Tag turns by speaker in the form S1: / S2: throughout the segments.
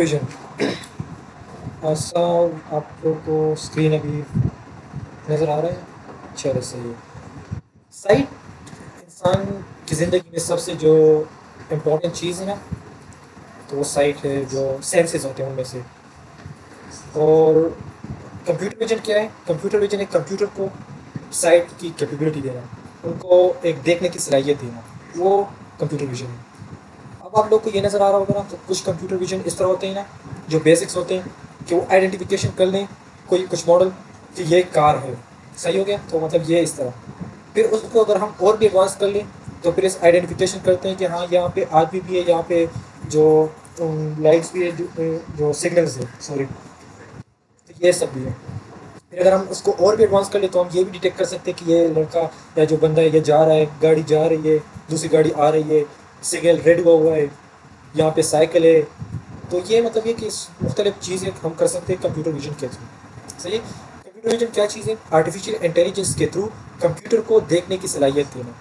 S1: Vision ऐसा आप लोग को स्क्रीन अभी नज़र आ रहा है। चलो सही है। साइट इंसान की ज़िंदगी में सबसे जो इम्पोर्टेंट चीज़ है ना, तो वो साइट है, जो सेंसेस होते हैं उनमें से। और कंप्यूटर विजन क्या है? कंप्यूटर विजन एक कंप्यूटर को साइट की कैपेबिलिटी देना, उनको एक देखने की सलाहियत देना, वो कंप्यूटर विजन है। अब आप लोग को ये नज़र आ रहा होगा ना, तो कुछ कंप्यूटर विजन इस तरह होते हैं ना, जो बेसिक्स होते हैं कि वो आइडेंटिफिकेशन कर लें कोई कुछ मॉडल कि ये कार है। सही हो गया? तो मतलब ये इस तरह। फिर उसको अगर हम और भी एडवांस कर लें तो फिर इस आइडेंटिफिकेशन करते हैं कि हाँ, यहाँ पे आदमी भी है, यहाँ पे जो लाइट्स भी है, जो सिग्नल्स है, सॉरी, तो ये सब भी है। फिर अगर हम उसको और भी एडवांस कर ले तो हम ये भी डिटेक्ट कर सकते हैं कि ये लड़का या जो बंदा है ये जा रहा है, गाड़ी जा रही है, दूसरी गाड़ी आ रही है, सिग्नल रेड हुआ है, यहाँ पे साइकिल है। तो ये मतलब ये कि मुख्तलिफ चीज़ें हम कर सकते हैं कंप्यूटर विजन के थ्रू। सही है? कंप्यूटर विजन क्या चीज़ है? आर्टिफिशियल इंटेलिजेंस के थ्रू कंप्यूटर को देखने की सलाहियत देना।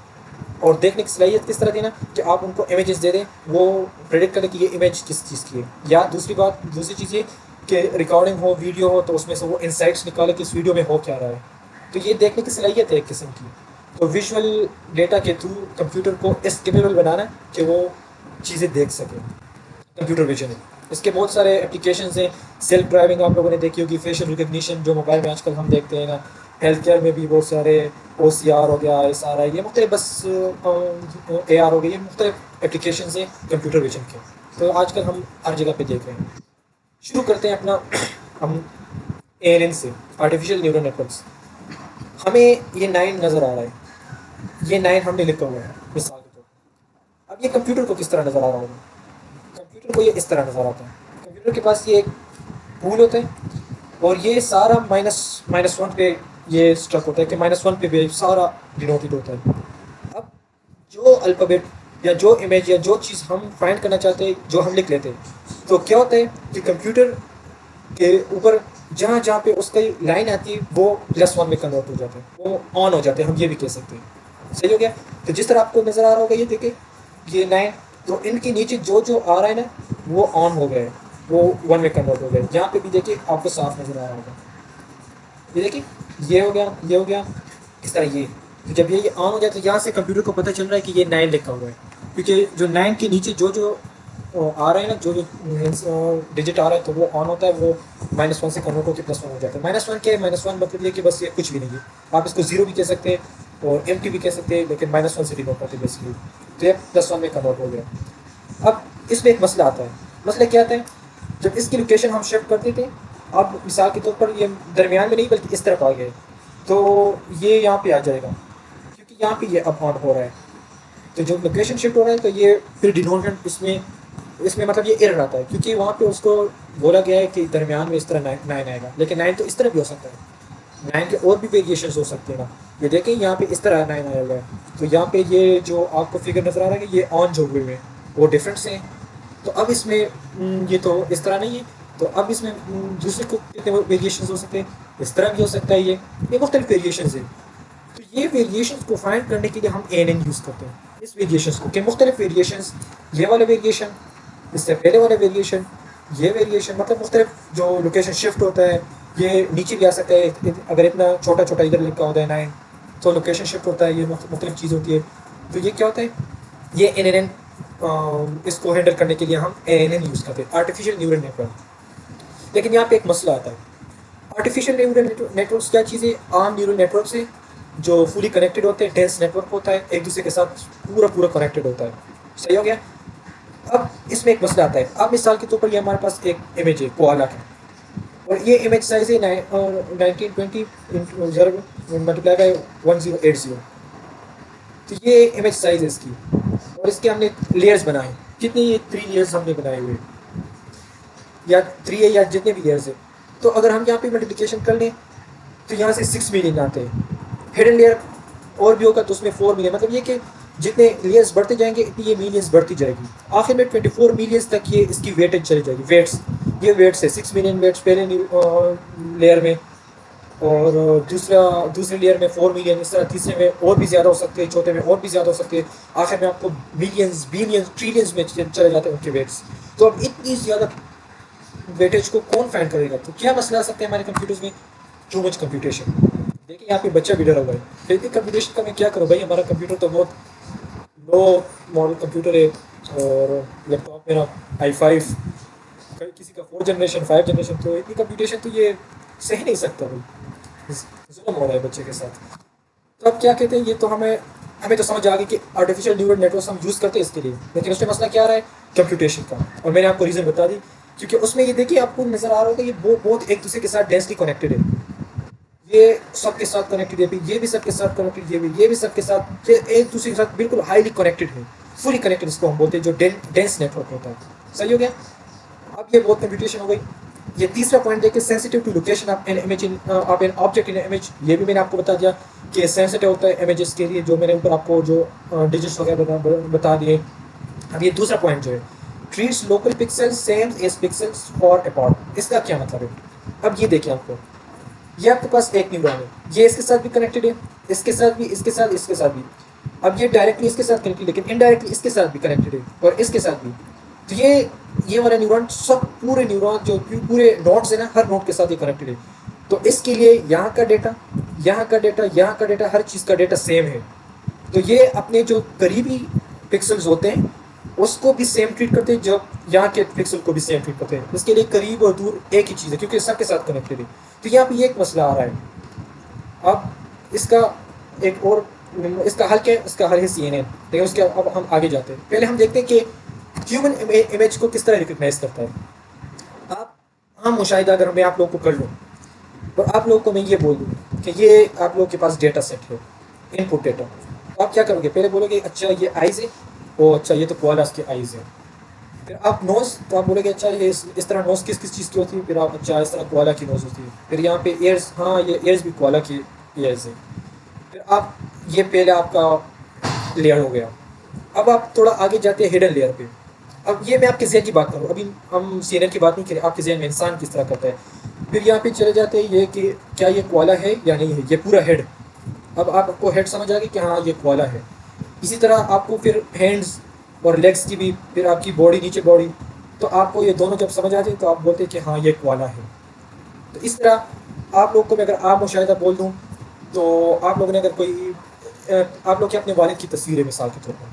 S1: और देखने की सलाहियत किस तरह देना कि आप उनको इमेजेस दे दें, वो प्रेडिक्ट करें कि ये इमेज किस चीज़ की है। या दूसरी चीज़ ये कि रिकॉर्डिंग हो, वीडियो हो, तो उसमें से वो इंसाइट्स निकाले कि इस वीडियो में हो क्या रहा है। तो ये देखने की सलाहियत है एक किस्म की। तो विजुअल डेटा के थ्रू कंप्यूटर को इस केपेबल बनाना कि वो चीज़ें देख सके, कंप्यूटर विजन है। इसके बहुत सारे एप्लीकेशंस हैं। सेल्फ ड्राइविंग आप लोगों ने देखी होगी, फेशियल रिकग्निशन जो मोबाइल में आजकल हम देखते हैं ना। हेल्थ केयर में भी बहुत सारे OCR हो गया, SRI, ये मुख्तलिफ, बस AR हो गई, ये मुख्तलिफ एप्लीकेशंस हैं कंप्यूटर विजन के। तो आजकल हम हर जगह पे देख रहे हैं। शुरू करते हैं अपना हम ANN से, आर्टिफिशियल न्यूरल नेटवर्क्स। हमें ये 9 नज़र आ रहा है, ये 9 हमने लिखा हुआ है मिसाल के तौर पर। अब ये कंप्यूटर को किस तरह नज़र आ रहा होगा? कंप्यूटर को ये इस तरह नज़र आता है। कंप्यूटर के पास ये एक पूल होता है और ये सारा माइनस माइनस वन पे ये स्ट्रक होता है कि -1 पे भी सारा डिनोटेड होता है। अब जो अल्फ़ाबेट या जो इमेज या जो चीज़ हम फाइंड करना चाहते हैं, जो हम लिख लेते हैं, तो क्या होता है कि कंप्यूटर के ऊपर जहाँ जहाँ पे उसकी लाइन आती है वो +1 में कन्वर्ट हो जाता है, वो ऑन हो जाते हैं, हम ये भी कह सकते हैं। सही हो गया? तो जिस तरह आपको नज़र आ रहा होगा, ये देखिए, ये 9, तो इनके नीचे जो जो आ रहा है ना, वो ऑन हो गए, वो 1 में कन्वर्ट हो गए। यहाँ पे भी देखिए आपको साफ नज़र आ रहा होगा, ये देखिए, ये हो गया, ये हो गया, इस तरह ये। तो जब ये ऑन हो जाए तो यहाँ से कंप्यूटर को पता चल रहा है कि ये 9 लिखा हुआ है, क्योंकि जो 9 के नीचे जो जो आ रहा है ना, जो जो डिजिट आ रहा है, तो वो ऑन होता है, वो -1 से कन्वर्ट होकर +1 हो जाता है। -1 क्या है? -1 मतलब ये कि बस ये कुछ भी नहीं है। आप इसको ज़ीरो भी कह सकते हैं और एम्प्टी भी कह सकते हैं, लेकिन -1 से डिनोट करते हैं बेसिकली। तो ये +1 में कन्वर्ट हो गया। अब इसमें एक मसला आता है। मसला क्या आता है? जब इसकी लोकेशन हम शिफ्ट करते थे, अब मिसाल के तौर पर ये दरमियान में नहीं बल्कि इस तरफ आ गए, तो ये यहाँ पे आ जाएगा, क्योंकि यहाँ पे ये अब ऑन हो रहा है। तो जब लोकेशन शिफ्ट हो रहा है तो ये फिर डिनोटेड इसमें इसमें मतलब ये एरर आता है, क्योंकि वहाँ पे उसको बोला गया है कि दरमियान में इस तरह 9 आएगा, लेकिन 9 तो इस तरह भी हो सकता है। 9 के और भी वेरिएशंस हो सकते हैं ना। ये देखें, यहाँ पे इस तरह 9 आया हुआ है, तो यहाँ पे ये जो आपको फिगर नज़र आ रहा है कि ये ऑन जो हुए हैं वो डिफरेंट से हैं। तो अब इसमें ये तो इस तरह नहीं है, तो अब इसमें दूसरे को कितने वेरिएशंस हो सकते हैं? इस तरह भी हो सकता है। ये मुख्तलिफ वेरिएशंस है। तो ये वेरिएशंस को फाइंड करने के लिए हम ANN यूज़ करते हैं, इस वेरिएशंस को, कि मुख्तलिफ वेरिएशंस, ये वाला वेरिएशन, इससे पहले वाला वेरिएशन, ये वेरिएशन, मतलब मुख्तलिफ जो लोकेशन शिफ्ट होता है, ये नीचे भी आ सकता है। अगर इतना छोटा छोटा इधर लिखा होता है 9, तो लोकेशन शिफ्ट होता है, ये मुख्तलिफ चीज़ होती है। तो ये क्या होता है? ये ANN, इसको हैंडल करने के लिए हम ANN यूज़ करते हैं, आर्टिफिशियल न्यूरल नेटवर्क। लेकिन यहाँ पे एक मसला आता है। आर्टिफिशियल न्यूरल नेटवर्क्स क्या चीज़ है? आम न्यूरल नेटवर्क से जो फुली कनेक्टेड होते हैं, डेंस नेटवर्क होता है, एक दूसरे के साथ पूरा पूरा कनेक्टेड होता है। सही हो गया? अब इसमें एक मसला आता है। अब मिसाल के तौर पर ये हमारे पास एक इमेज है कोआला की, और ये इमेज साइज है 1920 मल्टीप्लाई बाई 1080। तो ये इमेज साइज है इसकी, और इसके हमने लेयर्स बनाए। कितने? ये 3 लेयर्स हमने बनाए हुए, या 3 है, या जितने भी लेयर्स है। तो अगर हम यहाँ पे मल्टीप्लिकेशन कर लें तो यहाँ से 6 मिलियन आते हैं। हिडन लेयर और भी होगा तो उसमें 4 मिलियन, मतलब ये कि जितने लेयर्स बढ़ते जाएंगे इतनी ये मिलियंस बढ़ती जाएगी। आखिर में 24 मिलियंस तक ये इसकी वेटेज चली जाएगी। वेट्स, ये वेट्स है 6 मिलियन वेट्स पहले लेयर में, और दूसरे लेयर में 4 मिलियन, इस तरह तीसरे में और भी ज़्यादा हो सकते हैं, चौथे में और भी ज़्यादा हो सकते हैं, आखिर में आपको मिलियंस, बिलियंस, ट्रिलियंस में चले जाते हैं उनके वेट्स। तो अब इतनी ज़्यादा वेटेज को कौन फाइंड करेगा? तो क्या मसला आ सकते हैं हमारे कंप्यूटर्स में? Too much computation. देखिए यहाँ पे बच्चा भी डरा हुआ है, फिर भी कंप्यूटेशन का मैं क्या करूँ भाई, हमारा कंप्यूटर तो बहुत लो मॉडल कंप्यूटर है, और लैपटॉप मेरा i5, किसी का 4 जनरेशन 5 जनरेशन, तो इतनी कंप्यूटेशन तो ये सही नहीं सकता भाई, जुल्म हो रहा है बच्चे के साथ। तो अब क्या कहते हैं, ये तो हमें हमें तो समझ आ गई कि आर्टिफिशियल न्यूरल नेटवर्क हम यूज़ करते हैं इसके लिए, लेकिन उसमें मसला क्या आ रहा है? कंप्यूटेशन का। और मैंने आपको रीज़न बता दी, क्योंकि उसमें ये देखिए आपको नज़र आ रहा होगा, ये बहुत एक दूसरे के साथ डेंसली कनेक्टेड है। ये सबके साथ कनेक्टेड है, ये भी सबके साथ कनेक्टेड, ये भी सबके साथ, ये एक दूसरे के साथ बिल्कुल हाईली कनेक्टेड है, फुली कनेक्टेड इसको हम बोलते हैं, जो डेंस नेटवर्क होता है। सही हो गया? अब ये बहुत कंप्यूटेशन हो गई। ये तीसरा पॉइंट देखिए, sensitive to location of an image in of an object in image. ये भी मैंने आपको बता दिया कि सेंसिटिव होता है इमेजेस के लिए, जो मैंने ऊपर आपको जो डिजिट्स वगैरह बता दिए। अब ये दूसरा पॉइंट जो है, treats local pixels same as pixels far apart. इसका क्या मतलब है? अब ये देखिए आपको, ये आपके पास एक न्यूरॉन है, ये इसके साथ भी कनेक्टेड है, इसके साथ भी, इसके साथ, इसके साथ भी। अब ये डायरेक्टली इसके साथ कनेक्टेड, लेकिन इनडायरेक्टली इसके साथ भी कनेक्टेड है, और इसके साथ भी। तो ये वाला न्यूरॉन सब पूरे न्यूरॉन जो पूरे नोड्स है ना, हर नोड के साथ ये कनेक्टेड है। तो इसके लिए यहाँ का डेटा, यहाँ का डेटा, यहाँ का डेटा, हर चीज़ का डेटा सेम है। तो ये अपने जो करीबी पिक्सल्स होते हैं उसको भी सेम ट्रीट करते हैं, जब यहाँ के पिक्सल को भी सेम ट्रीट करते हैं। इसके लिए करीब और दूर एक ही चीज़ है, क्योंकि सबके साथ कनेक्टेड है। तो यहाँ पे ये एक मसला आ रहा है। अब इसका एक और इसका हल क्या है? इसका हल है CNN। लेकिन उसके अब हम आगे जाते हैं, पहले हम देखते हैं कि ह्यूमन इमेज को किस तरह रिकग्नाइज करता है। आप हम मुशाहिदा अगर मैं आप लोगों को कर लूँ और आप लोगों को मैं ये बोल दूँ कि ये आप लोगों के पास डेटा सेट है, इनपुट डेटा, तो आप क्या करोगे? पहले बोलोगे अच्छा ये आइज़ है, ओ अच्छा ये तो कोआलास के आइज़ है। फिर आप नोज़, तो आप बोलोगे अच्छा ये इस तरह नोज़ किस किस चीज़ की होती है? फिर आप अच्छा इस तरह कोआला की नोज़ होती है। फिर यहाँ पे ईयर्स, हाँ ये ईयर्स भी कोआला की ईयर्स है। फिर आप ये पहले आपका लेयर हो गया। अब आप थोड़ा आगे जाते हैं हिडन लेयर पे। अब ये मैं आपके जहन की बात करूँ, अभी हम CNN की बात नहीं करें, आपके जहन में इंसान किस तरह करता है। फिर यहाँ पे चले जाते हैं ये कि क्या ये कोआला है या नहीं है, ये पूरा हेड। अब आपको हेड समझ आ गई कि हाँ ये कोआला है। इसी तरह आपको फिर हैंड्स और लेग्स की भी, फिर आपकी बॉडी, नीचे बॉडी, तो आपको ये दोनों जब समझ आ जाए तो आप बोलते हैं कि हाँ ये कोआला है। तो इस तरह आप लोग को मैं अगर आप मुशाहिदा बोल दूँ, तो आप लोगों ने अगर कोई आप लोग के अपने वालिद की तस्वीर है मिसाल के तौर पर,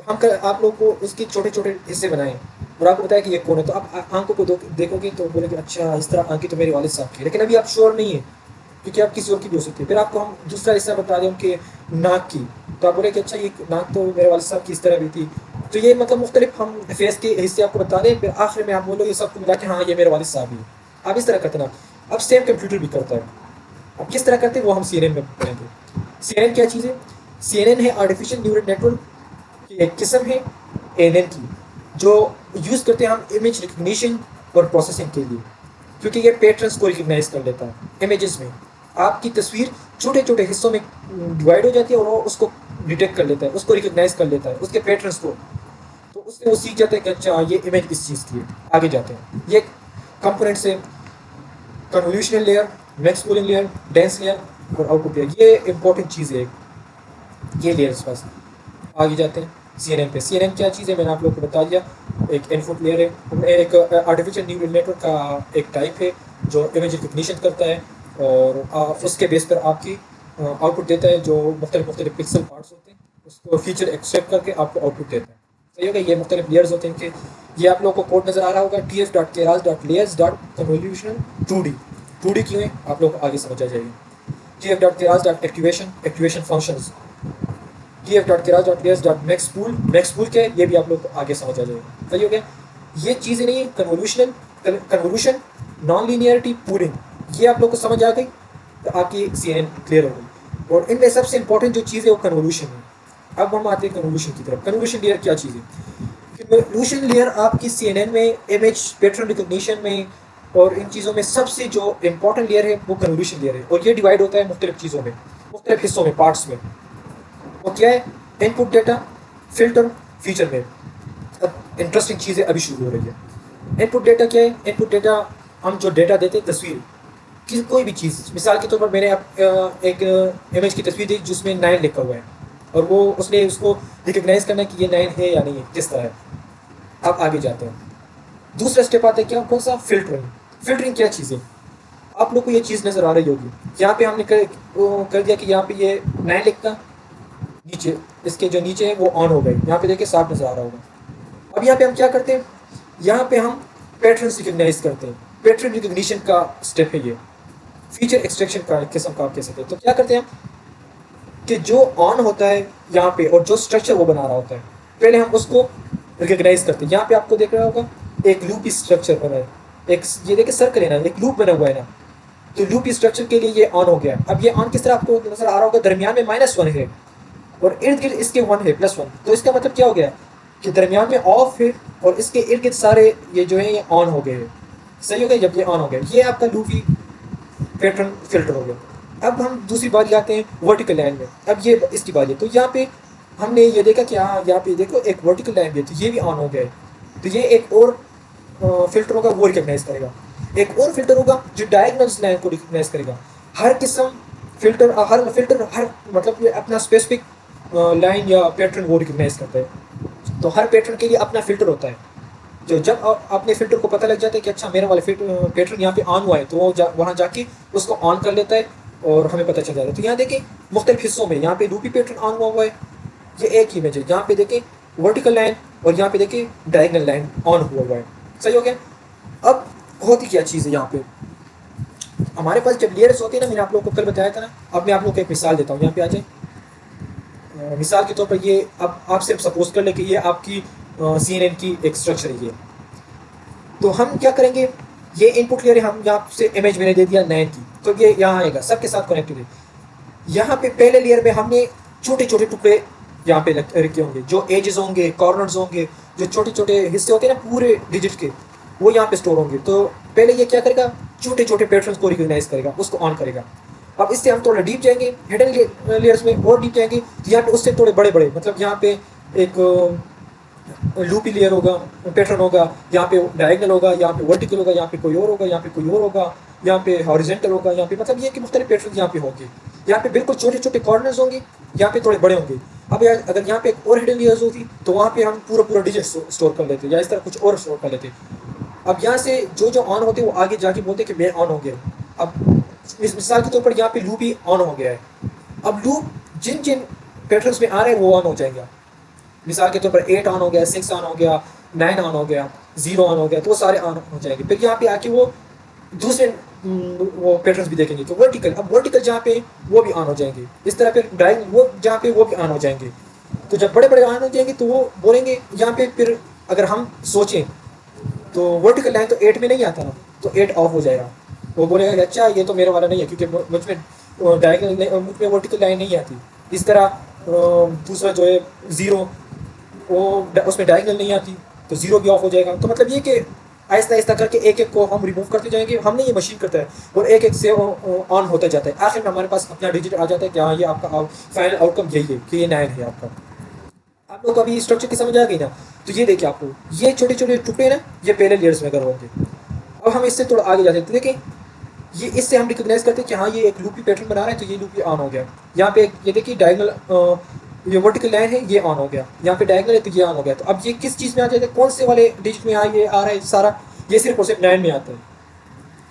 S1: और आप लोग को उसके छोटे छोटे हिस्से बनाएं और आपको बताया कि ये कौन है, तो आप आंखों को देखोगे तो बोलेगे अच्छा इस तरह आंखें तो मेरे वालिद साहब की, लेकिन अभी आप श्योर नहीं है क्योंकि आप किसी और की भी हो सकती है। फिर आपको हम दूसरा हिस्सा बता दें उनके नाक की, तो आप बोले कि अच्छा ये नाक तो मेरे वालिद साहब की इस तरह भी थी। तो ये मतलब मुख्तलिफ हम फेस के हिस्से आपको बता दें, फिर आखिर में आप बोलोगे सबको मिला के हाँ ये मेरे वालिद साहब ही। आप इस तरह करते ना। अब सेम कंप्यूटर भी करता है। अब किस तरह करते हैं वो हम CNN में पढ़ेंगे। CNN क्या चीज़ है? CNN है आर्टिफिशियल न्यूरल नेटवर्क की एक किस्म है ANN की, जो यूज़ करते हैं हम इमेज रिकग्निशन और प्रोसेसिंग के लिए, क्योंकि ये पैटर्न्स को रिकग्नाइज कर लेता है। इमेजेस में आपकी तस्वीर छोटे छोटे हिस्सों में डिवाइड हो जाती है और वो उसको डिटेक्ट कर लेता है, उसको रिकग्नाइज कर लेता है, उसके पैटर्न्स को। तो उससे वो सीख जाते हैं कि अच्छा ये इमेज इस चीज़ की है। आगे जाते हैं, ये कंपोनेंट्स है convolutional layer, max pooling layer, dense layer और आउटपुट लेयर। ये इंपॉर्टेंट चीज़ है, ये लेयर्स पास। आगे जाते हैं CNN पे। CNN क्या चीज़ है मैंने आप लोग को बता दिया, एक इनपुट लेयर है, एक आर्टिफिशियल न्यूरल नेटवर्क का एक टाइप है जो इमेज रिकग्निशन करता है और उसके बेस पर आपकी आउटपुट देता है, जो मुख्तलिफ पिक्सल पार्ट्स होते हैं उसको फीचर एक्सेप्ट करके आपको आउटपुट देता है। सही होगा? ये मुख्तलिफ लेयर्स होते हैं इनके। ये आप लोग को कोड नज़र आ रहा होगा tf.keras.layers.convolution 2D क्यों है आप लोग को आगे समझ आ जाएगी। tf.keras.activation फंक्शंस, tf.keras.layers.maxpool, maxpool क्या है ये भी आप लोग को आगे समझ आ जाएगा। सही हो गया? ये चीज़ें नहीं, कन्वोल्यूशन, नॉन लीनियरिटी, पूलिंग, ये आप लोग को समझ आ गई तो आपकी CNN क्लियर हो गई। और इनमें सबसे इंपॉर्टेंट जो चीज़ है वो कन्वोल्यूशन है। अब हम आते हैं कन्वोल्यूशन की तरफ। कन्वोल्यूशन लेयर क्या चीज़ है? कन्वोल्यूशन लेयर आपकी CNN में इमेज पैटर्न रिकग्निशन में और इन चीज़ों में सबसे जो इंपॉर्टेंट लेयर है वो कन्वोल्यूशन लेयर है, और ये डिवाइड होता है मुख्तलिफ चीज़ों में, मुख्तलिफ हिस्सों में, पार्ट्स में। वो क्या है? इनपुट डेटा, फिल्टर, फीचर में। अब इंटरेस्टिंग चीज़ें अभी शुरू हो रही है। इनपुट डेटा क्या है? इनपुट डेटा हम जो डेटा देते हैं, तस्वीर की कोई भी चीज़, मिसाल के तौर पर मैंने एक इमेज की तस्वीर दी जिसमें 9 लिखा हुआ है, और वो उसने उसको रिकग्नाइज करना है कि ये 9 है या नहीं है, किस तरह है। अब आगे जाते हैं। दूसरा स्टेप आता है क्या, कौन सा, फिल्टरिंग। फिल्टरिंग क्या चीज़ है, आप लोग को ये चीज़ नज़र आ रही होगी। यहाँ पे हमने कर दिया कि यहाँ पे ये 9 लिखता, नीचे इसके जो नीचे है वो ऑन हो गए, यहाँ पे देखिए साफ नज़र आ रहा होगा। अब यहाँ पे हम क्या करते हैं, यहाँ पे हम पैटर्न रिकग्नाइज करते हैं। पैटर्न रिकग्निशन का स्टेप है ये, फीचर एक्सट्रैक्शन का एक किस्म का आप कह सकते हैं। तो क्या करते हैं हम कि जो ऑन होता है यहाँ पे और जो स्ट्रक्चर वो बना रहा होता है, पहले हम उसको रिकग्नाइज करते हैं। यहाँ पे आपको देख रहा होगा एक लूपी स्ट्रक्चर बना है, एक ये देखिए सर्कल है ना, एक लूप बना हुआ है ना, तो लूपी स्ट्रक्चर के लिए ये ऑन हो गया। अब ये ऑन किस तरह आपको नजर आ रहा होगा, दरमियान में -1 है और इर्द गिर्द इसके 1 है, +1। तो इसका मतलब क्या हो गया कि दरमियान में ऑफ है और इसके इर्द गिर्द सारे ये जो है ये ऑन हो गए हैं। सही हो गया, जब ये ऑन हो गया ये आपका लूपी पैटर्न फिल्टर हो गया। अब हम दूसरी बारी आते हैं वर्टिकल लाइन में। अब ये इसकी बारी है, तो यहाँ पे हमने ये देखा कि हाँ यहाँ पे देखो एक वर्टिकल लाइन भी है, तो ये भी ऑन हो गया है। तो ये एक और फिल्टर होगा वो रिकग्नाइज करेगा। एक और फिल्टर होगा जो डायगोनल लाइन को रिकग्नाइज करेगा। हर किस्म फिल्टर हर मतलब ये अपना स्पेसिफिक लाइन या पैटर्न वो रिकग्नाइज करता है। तो हर पैटर्न के लिए अपना फिल्टर होता है। जो जब अपने फिल्टर को पता लग जाता है कि अच्छा मेरा वाला पैटर्न यहाँ पे ऑन हुआ है, तो वो वहाँ जाके उसको ऑन कर लेता है और हमें पता चल जाता है। तो यहाँ देखें मुख्तलिफ हिस्सों में यहाँ पे लूपी पैटर्न ऑन हुआ है, ये एक ही इमेज है। यहाँ पे देखें वर्टिकल लाइन और यहाँ पे देखें डायगोनल लाइन ऑन हुआ है। सही हो गया। अब होती क्या चीज़ है यहाँ पे, हमारे पास जब लेयर्स होती है ना, मैंने आप लोगों को कल बताया था ना, अब मैं आप लोगों को एक मिसाल देता हूँ। यहाँ पे आ जाए, मिसाल के तौर पर ये अब आप सिर्फ सपोज कर ले कि ये आपकी CNN की एक स्ट्रक्चर है ये। तो हम क्या करेंगे, ये इनपुट लेयर हम यहाँ से इमेज मैंने दे दिया 9 की, तो ये यहाँ आएगा सबके साथ कनेक्टेड है। यहाँ पे पहले लेयर में हमने छोटे छोटे टुकड़े यहाँ पे रखे होंगे, जो एजेस होंगे, कॉर्नर्स होंगे, जो छोटे छोटे हिस्से होते हैं ना पूरे डिजिट के, वो यहाँ पे स्टोर होंगे। तो पहले ये क्या करेगा, छोटे छोटे पैटर्न्स को रिकग्नाइज करेगा, उसको ऑन करेगा। अब इससे हम थोड़ा डीप जाएंगे, हिडन लेयर्स में और डीप जाएंगे, तो यहाँ पे उससे थोड़े बड़े बड़े मतलब यहाँ पे एक लूपी लेयर होगा, पैटर्न होगा, यहाँ पे डायगोनल होगा, यहाँ पे वर्टिकल होगा, यहाँ पे कोई और होगा, यहाँ पे कोई और होगा, यहाँ पे हॉरिजॉन्टल होगा, यहाँ पे मतलब ये कि मुख्तलिफ पैटर्न यहाँ पे होंगे। यहाँ पे बिल्कुल छोटे छोटे कॉर्नर्स होंगे, यहाँ पे थोड़े बड़े होंगे। अब यार अगर यहाँ पे एक और हिडन लेयर्स होती तो वहाँ पे हम पूरा पूरा डिजिट स्टोर कर लेते या इस तरह कुछ और स्टोर कर लेते। अब यहाँ से जो जो ऑन होते वो आगे जाके बोलते कि मैं ऑन हो गया। अब इस मिसाल के तौर पर यहाँ पे लूप ही ऑन हो गया है। अब लूप जिन जिन पैटर्न्स में आ रहे हैं वो ऑन हो जाएंगे। मिसाल के तौर पर 8 ऑन हो गया, 6 ऑन हो गया, 9 ऑन हो गया, 0 ऑन हो गया, तो वो सारे ऑन हो जाएंगे। फिर यहाँ पे आके वो दूसरे वो पैटर्न्स भी देखेंगे। तो वर्टिकल, अब वर्टिकल जहाँ पे वो भी ऑन हो जाएंगे। इस तरह फिर डायगोनल वो जहाँ पे वो भी ऑन हो जाएंगे। तो जब बड़े बड़े ऑन हो जाएंगे तो वो बोलेंगे यहाँ पे, फिर अगर हम सोचें तो वर्टिकल लाइन तो 8 में नहीं आता ना, तो 8 ऑफ हो जाएगा। वो बोलेगा कि अच्छा ये तो मेरा वाला नहीं है क्योंकि मुझ में डायगोनल मुझ में वर्टिकल लाइन नहीं आती। इस तरह दूसरा जो है 0 वो उसमें डायगोनल नहीं आती, तो 0 भी ऑफ हो जाएगा। तो मतलब ये कि आहिस्ता आहिस्ता करके एक एक को हम रिमूव करते जाएंगे। हम नहीं, ये मशीन करता है और एक एक से ऑन होता जाता है। आखिर में हमारे पास अपना डिजिट आ जाता है कि हाँ ये आपका फाइनल आउटकम यही है कि ये 9 है आपका। आप लोग को अभी स्ट्रक्चर की समझ आ गई ना। तो ये देखिए आपको ये छोटे छोटे टुकड़े ना, ये पहले लेयर्स में अगर होंगे। अब हम इससे थोड़ा आगे जाते हैं तो देखें ये इससे हम रिकग्नाइज करते हैं कि हाँ ये एक लूपी पैटर्न बना रहा है, तो ये लूपी ऑन हो गया। यहाँ पे ये देखिए डायगोनल ये वर्टिकल लाइन है, ये ऑन हो गया। यहाँ पे डायगोनल है तो ये ऑन हो गया। तो अब ये किस चीज़ में आ जाता है, कौन से वाले डिजिट में ये आ रहा है सारा, ये सिर्फ और सिर्फ 9 में आता है।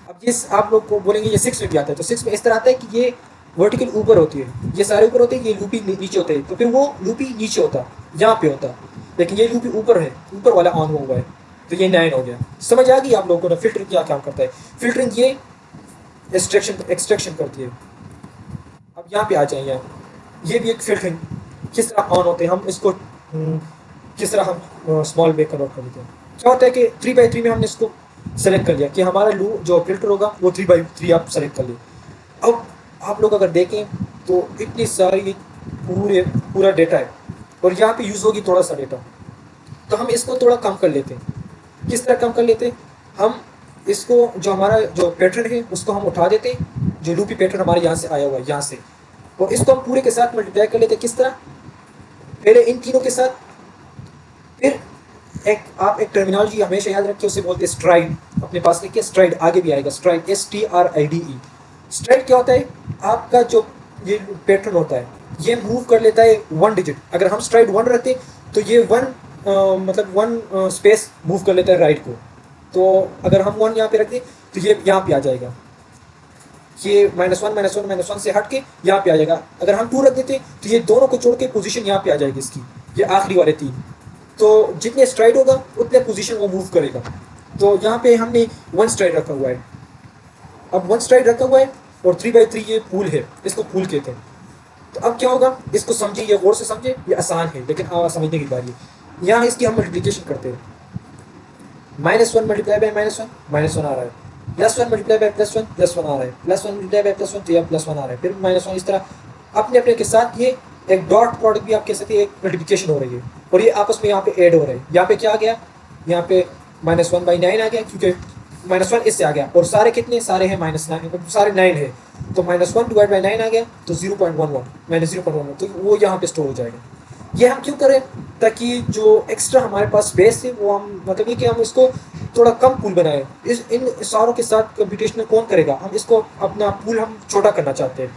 S1: अब ये आप लोग को बोलेंगे ये 6 में भी आता है, तो 6 में इस तरह आता है कि ये वर्टिकल ऊपर होती है, ये सारे ऊपर होते हैं, ये लूपी नीचे होते हैं। तो फिर वो लूपी नीचे होता, यहाँ पे होता, लेकिन ये लूपी ऊपर है, ऊपर वाला ऑन हुआ है, तो ये 9 हो गया। समझ आ गई आप लोगों को ना फिल्टरिंग क्या काम करता है। फिल्टरिंग ये एक्सट्रैक्शन करती है। अब यहाँ पे आ जाइए, ये भी एक फिल्टरिंग किस तरह ऑन होते हैं, हम इसको किस तरह हम स्मॉल में कन्वर्ट कर देते हैं। क्या होता है कि 3x3 में हमने इसको सेलेक्ट कर लिया कि हमारा लू जो फिल्टर होगा वो 3x3 आप सेलेक्ट कर लिए। अब आप लोग अगर देखें तो इतनी सारी पूरा डेटा है और यहाँ पे यूज़ होगी थोड़ा सा डेटा, तो हम इसको थोड़ा कम कर लेते हैं। किस तरह कम कर लेते हैं, हम इसको जो हमारा जो पैटर्न है उसको हम उठा देते हैं, जो लूपी पैटर्न हमारे यहाँ से आया हुआ है यहाँ से, और इसको हम पूरे के साथ मल्टीप्लाई कर लेते हैं। किस तरह, पहले इन तीनों के साथ, फिर आप एक टर्मिनोलॉजी हमेशा याद रखिए, उसे बोलते हैं स्ट्राइड। अपने पास लिखिए स्ट्राइड, आगे भी आएगा स्ट्राइड, STRIDE। स्ट्राइड क्या होता है, आपका जो ये पैटर्न होता है ये मूव कर लेता है 1 डिजिट। अगर हम स्ट्राइड 1 रखते तो ये 1 मतलब 1 स्पेस मूव कर लेता है राइट को। तो अगर हम 1 यहाँ पे रख दें तो ये यहाँ पे आ जाएगा, ये -1 से हट के यहाँ पे आ जाएगा। अगर हम 2 रख देते तो ये दोनों को छोड़ के पोजीशन यहाँ पे आ जाएगी इसकी, ये आखिरी वाले 3। तो जितने स्ट्राइड होगा उतने पोजीशन वो मूव करेगा। तो यहाँ पे हमने 1 स्ट्राइड रखा हुआ है। अब 1 स्ट्राइड रखा हुआ है और 3/3 ये पूल है, इसको पूल कहते हैं। तो अब क्या होगा, इसको समझिए, ये गौर से समझे, ये आसान है लेकिन समझने की बारी है। यहाँ इसकी हम मल्टीप्लिकेशन करते हैं, -1 मल्टीप्लाई बाय -1 आ रहा है, +1 मल्टीप्लाई बाय +1 आ रहा है, +1 मल्टीप्लाई बाय +1 तो यह +1 आ रहा है, फिर -1। इस तरह अपने अपने के साथ ये एक डॉट प्रोडक्ट भी आप कह सकते हैं, एक मल्टीप्लिकेशन हो रही है और ये आपस में यहाँ पे ऐड हो रहे हैं। यहाँ पे क्या आ गया, यहाँ पे -1/9 आ गया, क्योंकि -1 इससे आ गया और सारे कितने, सारे हैं -9, सारे 9 है। तो -1/9 आ गया तो 0.11 -0.11, तो वो यहाँ पे स्टोर हो जाएगा। ये हम क्यों करें, ताकि जो एक्स्ट्रा हमारे पास स्पेस है वो हम, मतलब ये कि हम इसको थोड़ा कम पूल बनाएं। इन सारों के साथ कंप्यूटेशनल कौन करेगा, हम इसको अपना पूल हम छोटा करना चाहते हैं।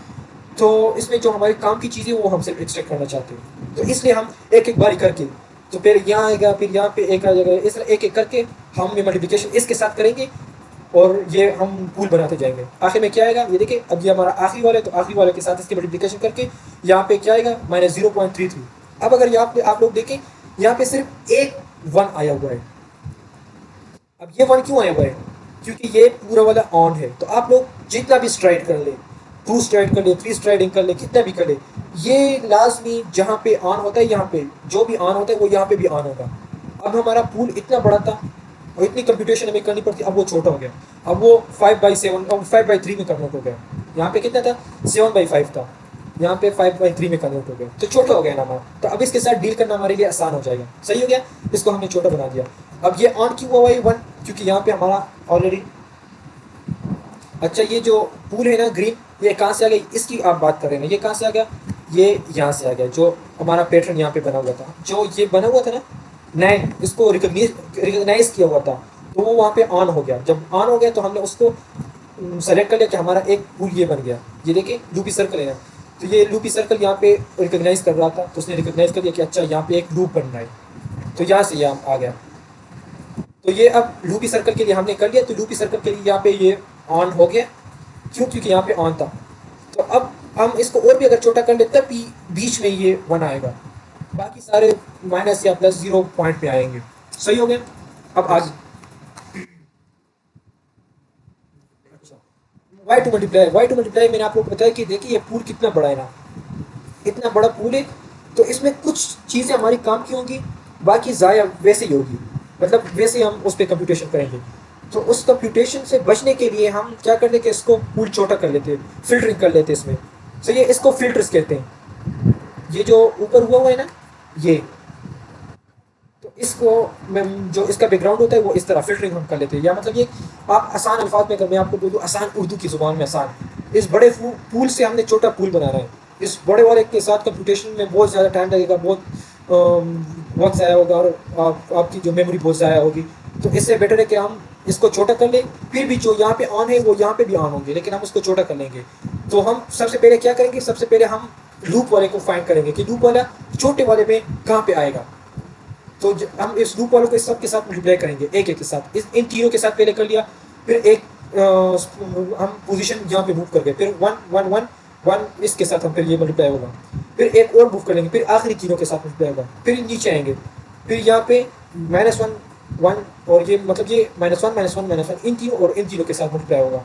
S1: तो इसमें जो हमारे काम की चीज़ें वो हमसे एक्सट्रैक्ट करना चाहते हैं, तो इसलिए हम एक एक बारी करके, तो फिर यहाँ आएगा, फिर यहाँ पे एक आ जाएगा, इस तरह एक एक करके हम मल्टीप्लिकेशन इसके साथ करेंगे और ये हम पूल बनाते जाएंगे। आखिर में क्या आएगा, ये देखिए, अब ये हमारा आखिरी वाला है, तो आखिरी वाले के साथ इसकी मल्टीप्लिकेशन करके यहाँ पे क्या आएगा, -0.33। अब अगर यहाँ पे आप लोग देखें, यहाँ पे सिर्फ एक 1 आया हुआ है। अब ये 1 क्यों आया हुआ है, क्योंकि ये पूरा वाला ऑन है। तो आप लोग जितना भी स्ट्राइड कर ले, 2 स्ट्राइड कर ले, 3 स्ट्राइडिंग कर ले, कितना भी कर ले, ये लाजमी जहाँ पे ऑन होता है, यहाँ पे जो भी ऑन होता है वो यहाँ पे भी ऑन होगा। अब हमारा पूल इतना बड़ा था और इतनी कंप्यूटेशन हमें करनी पड़ती, अब वो छोटा हो गया। अब वो 5/7 और 5/3 में कन्वर्ट हो गया। यहाँ पे कितना था, 7/5 था, यहाँ पे 5/3 में कन्वर्ट हो गया, तो छोटा हो गया ना हमारा। तो अब इसके साथ डील करना हमारे लिए आसान हो जाएगा। सही हो गया, इसको हमने छोटा बना दिया। अब ये ऑन क्यों हुआ है 1, क्योंकि यहाँ पे हमारा ऑलरेडी, अच्छा ये जो पूल है ना ग्रीन, ये कहाँ से आ गया, इसकी आप बात कर रहे हैं ना, ये कहाँ से आ गया, ये यहाँ से आ गया। जो हमारा पैटर्न यहाँ पे बना हुआ था, जो ये बना हुआ था ना 9, इसको रिकग्नाइज किया हुआ था, तो वो वहाँ पे ऑन हो गया। जब ऑन हो गया तो हमने उसको सेलेक्ट कर लिया कि हमारा एक पूल ये बन गया। ये देखिए लूपी सर्कल है, तो ये लूपी सर्कल यहाँ पे रिकग्नाइज कर रहा था, तो उसने रिकग्नाइज कर दिया कि अच्छा यहाँ पे एक लूप बन रहा है, तो यहाँ से यहाँ आ गया। तो ये अब लूपी सर्कल के लिए हमने कर लिया, तो लूपी सर्कल के लिए यहाँ पे ये ऑन हो गया, क्यों, क्योंकि यहाँ पे ऑन था। तो अब हम इसको और भी अगर छोटा कर ले तब भी बीच में ये 1 आएगा, बाकी सारे माइनस या प्लस 0 पॉइंट पे आएंगे। सही हो गया। अब आगे वाई टू मल्टीप्लाई मैंने आप लोग को बताया कि देखिए ये पूल कितना बड़ा है ना, इतना बड़ा पूल है, तो इसमें कुछ चीज़ें हमारी काम की होंगी, बाकी ज़ाया वैसे ही होगी, मतलब वैसे हम उस पर कंप्यूटेशन करेंगे। तो उस कंप्यूटेशन से बचने के लिए हम क्या करते हैं कि इसको पूल छोटा कर लेते हैं, फिल्टरिंग कर लेते हैं इसमें। तो ये इसको फिल्टर्स कहते हैं। ये जो ऊपर हुआ है ना, ये तो इसको जो इसका बैकग्राउंड होता है वो इस तरह फिल्टरिंग हम कर लेते हैं। या मतलब ये आप आसान अल्फाज में, अगर मैं आपको बोलूँ आसान उर्दू की ज़ुबान में आसान, इस बड़े पूल से हमने छोटा पूल बनाना है। इस बड़े वाले के साथ कंप्यूटेशन में बहुत ज़्यादा टाइम लगेगा, बहुत ज़ाया होगा और आपकी जो मेमोरी बहुत ज़ाया होगी। तो इससे बेटर है कि हम इसको छोटा कर लें, फिर भी जो यहाँ पे ऑन है वो यहाँ पे भी ऑन होंगे, लेकिन हम उसको छोटा कर लेंगे। तो हम सबसे पहले क्या करेंगे, सबसे पहले हम लूप वाले को फाइंड करेंगे कि लूप वाला छोटे वाले में कहाँ पे आएगा। तो हम इस लूप वालों को इस सब के साथ मल्टीप्लाई करेंगे, एक एक के साथ, इन तीनों के साथ पहले कर लिया, फिर एक हम पोजीशन यहाँ पे मूव कर गए, फिर 1 1 1 1 इसके साथ हम फिर ये मल्टीप्लाई होगा, फिर एक और मूव कर लेंगे, फिर आखिरी तीनों के साथ मल्टीप्लाई होगा, फिर नीचे आएंगे, फिर यहाँ पे -1 1 और ये मतलब ये -1 -1 -1 इन तीनों और इन तीनों के साथ मल्टीप्लाई होगा,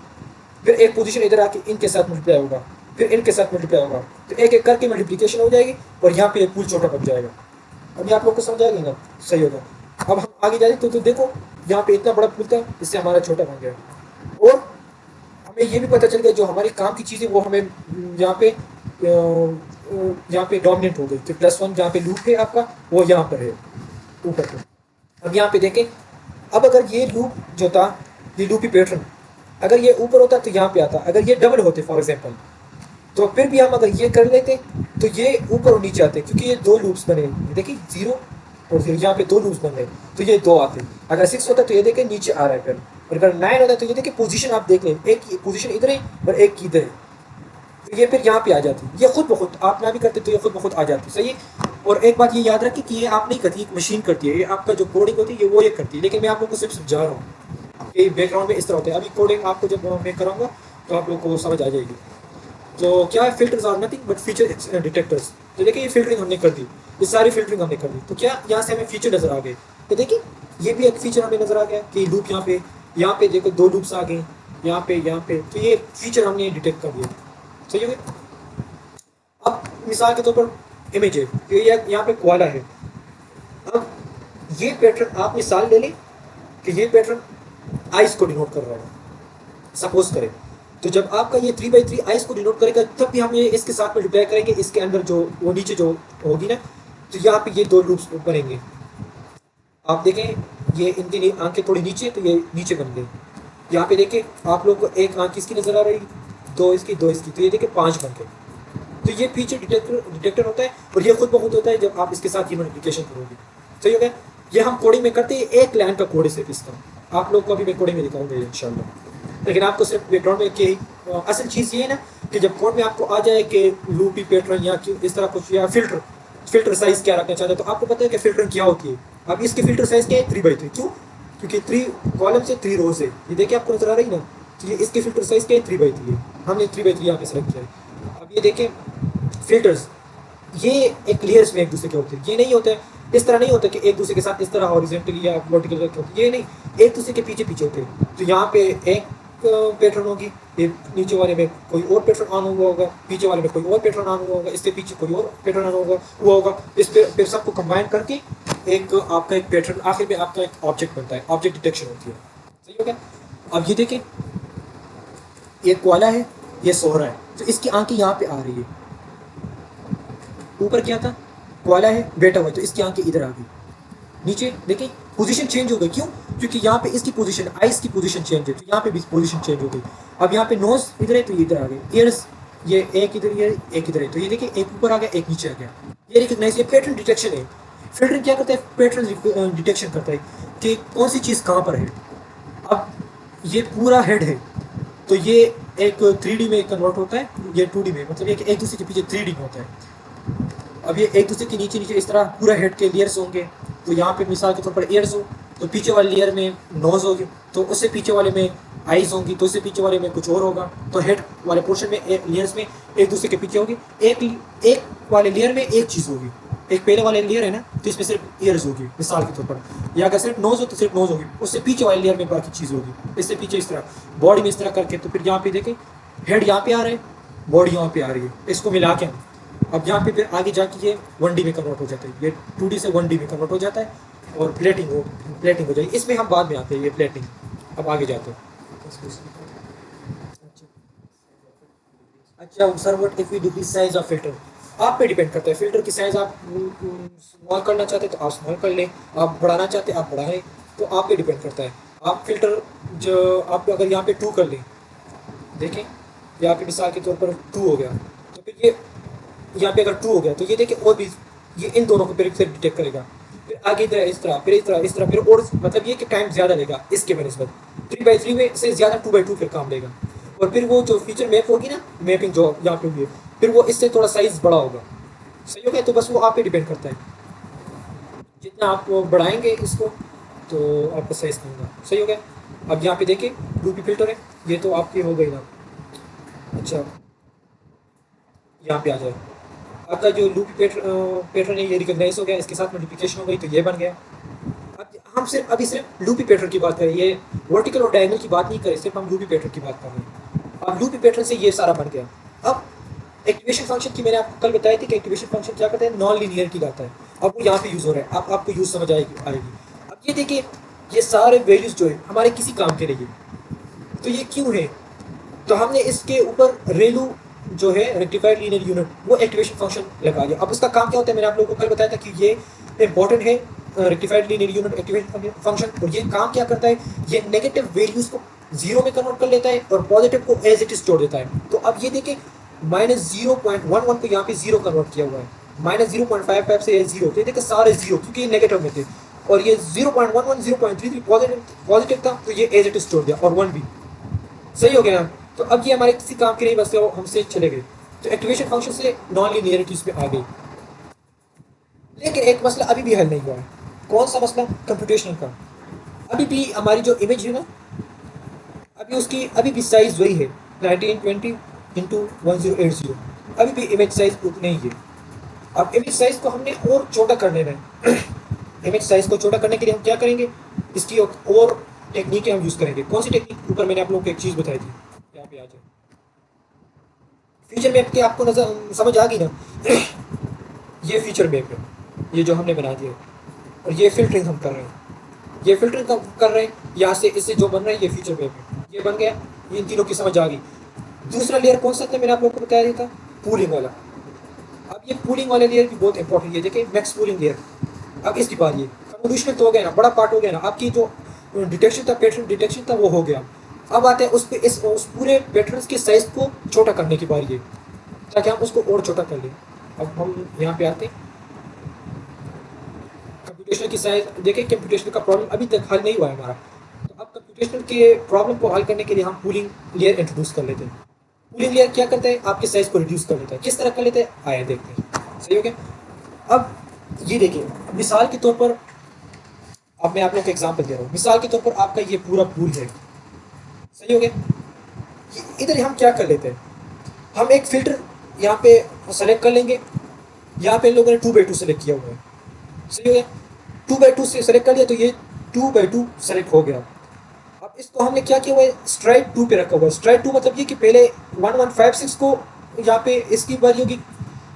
S1: फिर एक पोजीशन इधर आके इनके साथ मल्टीप्लाई होगा, फिर इनके साथ मल्टीप्लाई होगा। तो एक एक करके मल्टीप्लिकेशन हो जाएगी और यहाँ पे पूल छोटा बन जाएगा। अभी आप लोग को समझ आएगी ना, सही होगा। अब हम आगे जाए तो देखो यहाँ पे इतना बड़ा पूल था, इससे हमारा छोटा बन गया, और हमें ये भी पता चल गया जो हमारी काम की चीज़ें वो हमें यहाँ पे डोमिनेंट हो गई कि +1 जहाँ पे लूप है आपका वो यहाँ पर है ऊपर पे। अब यहाँ पे देखें, अब अगर ये लूप जो था, ये लूपी पैटर्न अगर ये ऊपर होता तो यहाँ पे आता, अगर ये डबल होते फॉर एग्जांपल, तो फिर भी हम अगर ये कर लेते तो ये ऊपर और नीचे आते, क्योंकि ये 2 लूप्स बने, देखिए 0 और 0, यहाँ पे 2 लूप्स बन गए, तो ये 2 आते। अगर 6 होता तो ये देखिए नीचे आ रहा है फिर, और अगर 9 होता तो ये देखिए पोजीशन आप देख लें, एक पोजीशन इधर है और एक इधर है, तो ये फिर यहाँ पे आ जाती, ये खुद ब खुद आप ना भी करते तो ये खुद ब खुद आ जाती। सही है। और एक बात ये याद रखिए कि ये आप नहीं करती, एक मशीन करती है, ये आपका जो कोडिंग होती है ये वो ये करती है, लेकिन मैं आप लोग को सिर्फ समझा रहा हूँ। कि बैकग्राउंड में इस तरह होता है। अभी कोडिंग आपको जब मैं कराऊंगा तो आप लोग को समझ आ जाएगी। तो क्या है, filters are nothing but feature detectors. तो देखिए ये फिल्टरिंग हमने कर दी, ये सारी फिल्टरिंग हमने कर दी, तो क्या यहाँ से हमें फीचर नजर आ गए। तो देखिए ये भी एक फीचर हमें नजर आ गया कि लूप यहाँ पे देखो 2 लूप्स आ गए, यहाँ पे, तो ये फीचर हमने डिटेक्ट कर दिया। सही हो गया। अब मिसाल के तौर पर इमेज है, तो ये यहाँ पे कोआला है। अब ये पैटर्न आप मिसाल ले लें कि ये पैटर्न आइस को डिनोट कर रहा है, सपोज करें। तो जब आपका ये 3x3 आइस को डिनोट करेगा, तब भी हम ये इसके साथ मल्टीप्लाई करेंगे, इसके अंदर जो वो नीचे जो होगी ना, तो यहाँ पे ये 2 लूप्स बनेंगे। आप देखें ये इनकी आंखें थोड़ी नीचे, तो ये नीचे बन गई। यहाँ पे देखें आप लोग को एक आंख इसकी नजर आ रही, 2 इसकी, 2 इसकी, तो ये देखें 5 बन गए। तो ये फीचर डिटेक्टर होता है, और ये खुद ब खुद होता है जब आप इसके साथ ये मल्टीप्लिकेशन करोगे। सही हो गया। ये हम कोडिंग में करते हैं, एक लाइन का कोड है सिर्फ इसका। आप लोग को अभी मैं कोडिंग में दिखाऊंगा इंशाल्लाह। लेकिन आपको सिर्फ बैकग्राउंड में कि असल चीज़ ये है ना कि जब कोड में आपको आ जाए कि लूपी पैटर्न या इस तरह कुछ, या फिल्टर साइज क्या रखना चाहते हैं, तो आपको पता है कि फिल्टरिंग क्या होती है। अब इसकी फिल्टर साइज क्या है, 3x3। क्यों? क्योंकि 3 कॉलम से 3 रोज है। ये देखिए आपको नजर आ रही ना, तो ये इसकी फिल्टर साइज क्या है, 3x3 है। हमने 3x3 यहाँ पे सेलेक्ट किया है। अब ये देखें फिल्टर्स, ये एक लेयर्स में एक दूसरे के होते हैं। ये नहीं होता है इस तरह, नहीं होता कि एक दूसरे के साथ इस तरह हॉरिजॉन्टली या वर्टिकल रखे होते हैं, ये नहीं, एक दूसरे के पीछे पीछे होते हैं। तो यहाँ पे एक पैटर्न होगी, ये नीचे वाले में कोई और पैटर्न ऑन हुआ होगा, पीछे वाले में कोई और पैटर्न ऑन हुआ होगा, इसके पीछे कोई और पैटर्न ऑन हुआ होगा। इस पे फिर सबको कंबाइन करके एक आपका एक पैटर्न, आखिर में आपका एक ऑब्जेक्ट बनता है, ऑब्जेक्ट डिटेक्शन होती है। सही हो गया। अब ये देखें, ये कोआला है, ये सोहरा है, तो इसकी आंखें यहाँ पे आ रही है। ऊपर क्या था, कोआला है बैठा हुआ, तो इसकी आंखें इधर आ गई। नीचे देखिए पोजीशन चेंज हो गई। क्यों? क्योंकि यहाँ पे इसकी पोजीशन, आइस की पोजीशन चेंज है, तो यहाँ पे भी पोजीशन चेंज हो गई। अब यहाँ पे नोज इधर है, तो ये इधर आ गए। ईयर्स, ये एक इधर, ये एक इधर है, तो ये देखिए एक ऊपर आ गया, एक नीचे आ गया। ये रिकग्नाइज, ये पैटर्न डिटेक्शन है। फिल्टरिंग क्या करता है, पैटर्न डिटेक्शन करता है कि कौन सी चीज़ कहाँ पर है। अब ये पूरा हेड है, तो ये एक 3D में कन्वर्ट होता है, ये 2D में, मतलब एक दूसरे के पीछे 3D में होता है। अब ये एक दूसरे के नीचे नीचे इस तरह पूरा हेड के लेयर्स होंगे। तो यहाँ पे मिसाल के तौर पर ईयर्स हो, तो पीछे वाले लेयर में नोज होगी, तो उससे पीछे वाले में आइज होंगी, तो उससे पीछे वाले में कुछ और होगा। तो हेड वाले पोर्शन में लेयर्स में एक दूसरे के पीछे होगी। एक वाले लेयर में एक चीज़ होगी, एक पहले वाले लेयर है ना, तो इसमें सिर्फ ईयर्स होगी मिसाल के तौर पर, या अगर सिर्फ नोज हो तो सिर्फ नोज होगी। उससे पीछे वाले लेयर में बाकी चीज़ होगी, इससे पीछे इस तरह बॉडी में इस तरह करके। तो फिर यहाँ पे देखें हेड यहाँ पे आ रहा है, बॉडी यहाँ पे आ रही है, इसको मिला के अब यहाँ पे फिर आगे जाके ये 1D में कन्वर्ट हो जाता है, ये 2D से 1D में कन्वर्ट हो जाता है, और प्लेटिंग हो जाएगी। इसमें हम बाद में आते हैं, ये प्लेटिंग। अब आगे जाते हैं। अच्छा sir, what if we decrease size of filter, आप पे डिपेंड करता है। फिल्टर की साइज आप स्मॉल करना चाहते हैं तो आप स्मॉल कर लें, आप बढ़ाना चाहते हैं आप बढ़ाएं, तो आप पे डिपेंड करता है। आप फिल्टर जो आप अगर यहाँ पे 2 कर लें, देखें यहाँ पे मिसाल के तौर पर 2 हो गया, तो फिर ये यहाँ पे अगर 2 हो गया, तो ये देखिए और भी ये इन दोनों को फिर से डिटेक्ट करेगा। फिर आगे इधर इस तरह, फिर इस तरह, फिर और मतलब ये कि टाइम ज़्यादा लेगा इसके बनस्बत। 3x3 में से ज़्यादा 2x2 फिर काम लेगा। और फिर वो जो फीचर मैप होगी ना, मैपिंग जो यहाँ पे हुई है, फिर वो इससे थोड़ा साइज़ बड़ा होगा। सही हो गया। तो बस वो आप पे डिपेंड करता है, जितना आप बढ़ाएंगे इसको तो आपका साइज़ कम होगा। सही हो गया। अब यहाँ पे देखिए लूपी फिल्टर है, ये तो आपकी हो गई ना। अच्छा यहाँ पे आ जाए, आपका जो लूपी पैटर्न है ये रिकॉग्नाइज हो गया, इसके साथ मल्टीप्लिकेशन हो गई, तो ये बन गया। अब हम सिर्फ लूपी पैटर्न की बात करें, ये वर्टिकल और डायगोनल की बात नहीं करें, सिर्फ हम लूपी पैटर्न की बात कर रहे हैं। अब लूपी पैटर्न से ये सारा बन गया। अब एक्टिवेशन फंक्शन की मैंने आपको कल बताई थी कि एक्टिवेशन फंक्शन क्या करता है, नॉन लीनियरिटी लाता है। अब वो यहाँ पे यूज़ हो रहा है, अब आपको यूज़ समझ आएगी। अब ये देखिए ये सारे वैल्यूज़ जो है हमारे किसी काम के लिए, तो ये क्यों है, तो हमने इसके ऊपर रेलू जो है रेक्टिफाइड लीनियर यूनिट, वो एक्टिवेशन फंक्शन लगा दिया। अब उसका काम क्या होता है, मैंने आप लोगों को कल बताया था कि ये इंपॉर्टेंट है rectified linear unit activation function. और ये काम क्या करता है, ये नेगेटिव वैल्यूज़ को 0 में कन्वर्ट कर लेता है और पॉजिटिव को एज इट इज छोड़ देता है। तो अब ये देखिए -0.11 को यहाँ पे 0 कन्वर्ट किया हुआ है, -0.55 से 0, तो ये देखिए सारे 0 क्योंकि ये नेगेटिव में थे। और ये 0.11 0.33 पॉजिटिव था, तो ये एज इट इज छोड़ दिया, और 1 भी। सही हो गया ना। तो अब ये हमारे किसी काम के नहीं, बस वो हमसे चले गए। तो एक्टिवेशन फंक्शन से नॉन लीनियरिटीज पे आ गई। लेकिन एक मसला अभी भी हल नहीं हुआ है। कौन सा मसला? कंप्यूटेशनल का। अभी भी हमारी जो इमेज है ना, अभी उसकी अभी भी साइज़ वही है 1920 × 1080, अभी भी इमेज साइज़ उतने ही है। अब इमेज साइज़ को हमने और छोटा कर लेना है। इमेज साइज़ को छोटा करने के लिए हम क्या करेंगे, इसकी और टेक्निकें हम यूज़ करेंगे। कौन सी टेक्निक, ऊपर मैंने आप लोगों को एक चीज़ बताई थी, यहाँ पे आ जाए फीचर मैप के, आपको नजर समझ आ गई ना। ये फीचर मैप है, ये जो हमने बना दिया है, और ये फिल्टरिंग हम कर रहे हैं, ये फिल्टरिंग कर रहे हैं यहाँ से, इससे जो बन रहा है ये फीचर मैप है, ये बन गया। ये इन तीनों की समझ आ गई। दूसरा लेयर कौन सा था, मैंने आप लोगों को बताया दिया था, पूलिंग वाला। अब ये पूलिंग वाले लेयर भी बहुत इंपॉर्टेंट है, देखिए मैक्स पूलिंग लेयर। अब इसकी बात, ये कन्वोल्यूशन तो हो गया ना, बड़ा पार्ट हो गया ना, आपकी जो डिटेक्शन था, पैटर्न डिटेक्शन था, वो हो गया। अब आते हैं उस पे, उस पूरे पैटर्न्स के साइज को छोटा करने की बारी है, ताकि हम उसको और छोटा कर लें। अब हम यहाँ पे आते हैं, कंप्यूटेशनल की साइज देखें, कंप्यूटेशनल का प्रॉब्लम अभी तक हल नहीं हुआ है हमारा। तो अब कंप्यूटेशनल के प्रॉब्लम को हल करने के लिए हम पूलिंग लेयर इंट्रोड्यूस कर लेते हैं। पूलिंग लेयर क्या करता है, आपके साइज को रिड्यूस कर लेता है। किस तरह कर लेते हैं, आया देखते हैं। सही हो गया। अब ये देखिए, मिसाल के तौर पर, अब मैं आप लोग को एग्जाम्पल दे रहा हूँ। मिसाल के तौर पर आपका ये पूरा पूल है, सही हो गया। इधर हम क्या कर लेते हैं, हम एक फिल्टर यहाँ पे सेलेक्ट कर लेंगे। यहाँ पे लोगों ने 2x2 सेलेक्ट किया हुआ है, सही हो गया। 2x2 से सेलेक्ट कर लिया, तो ये 2x2 सेलेक्ट हो गया। अब इसको हमने क्या किया हुआ है, स्ट्राइड 2 पे रखा हुआ है। स्ट्राइड 2 मतलब ये कि पहले 1156 को यहाँ पे इसकी बारी होगी,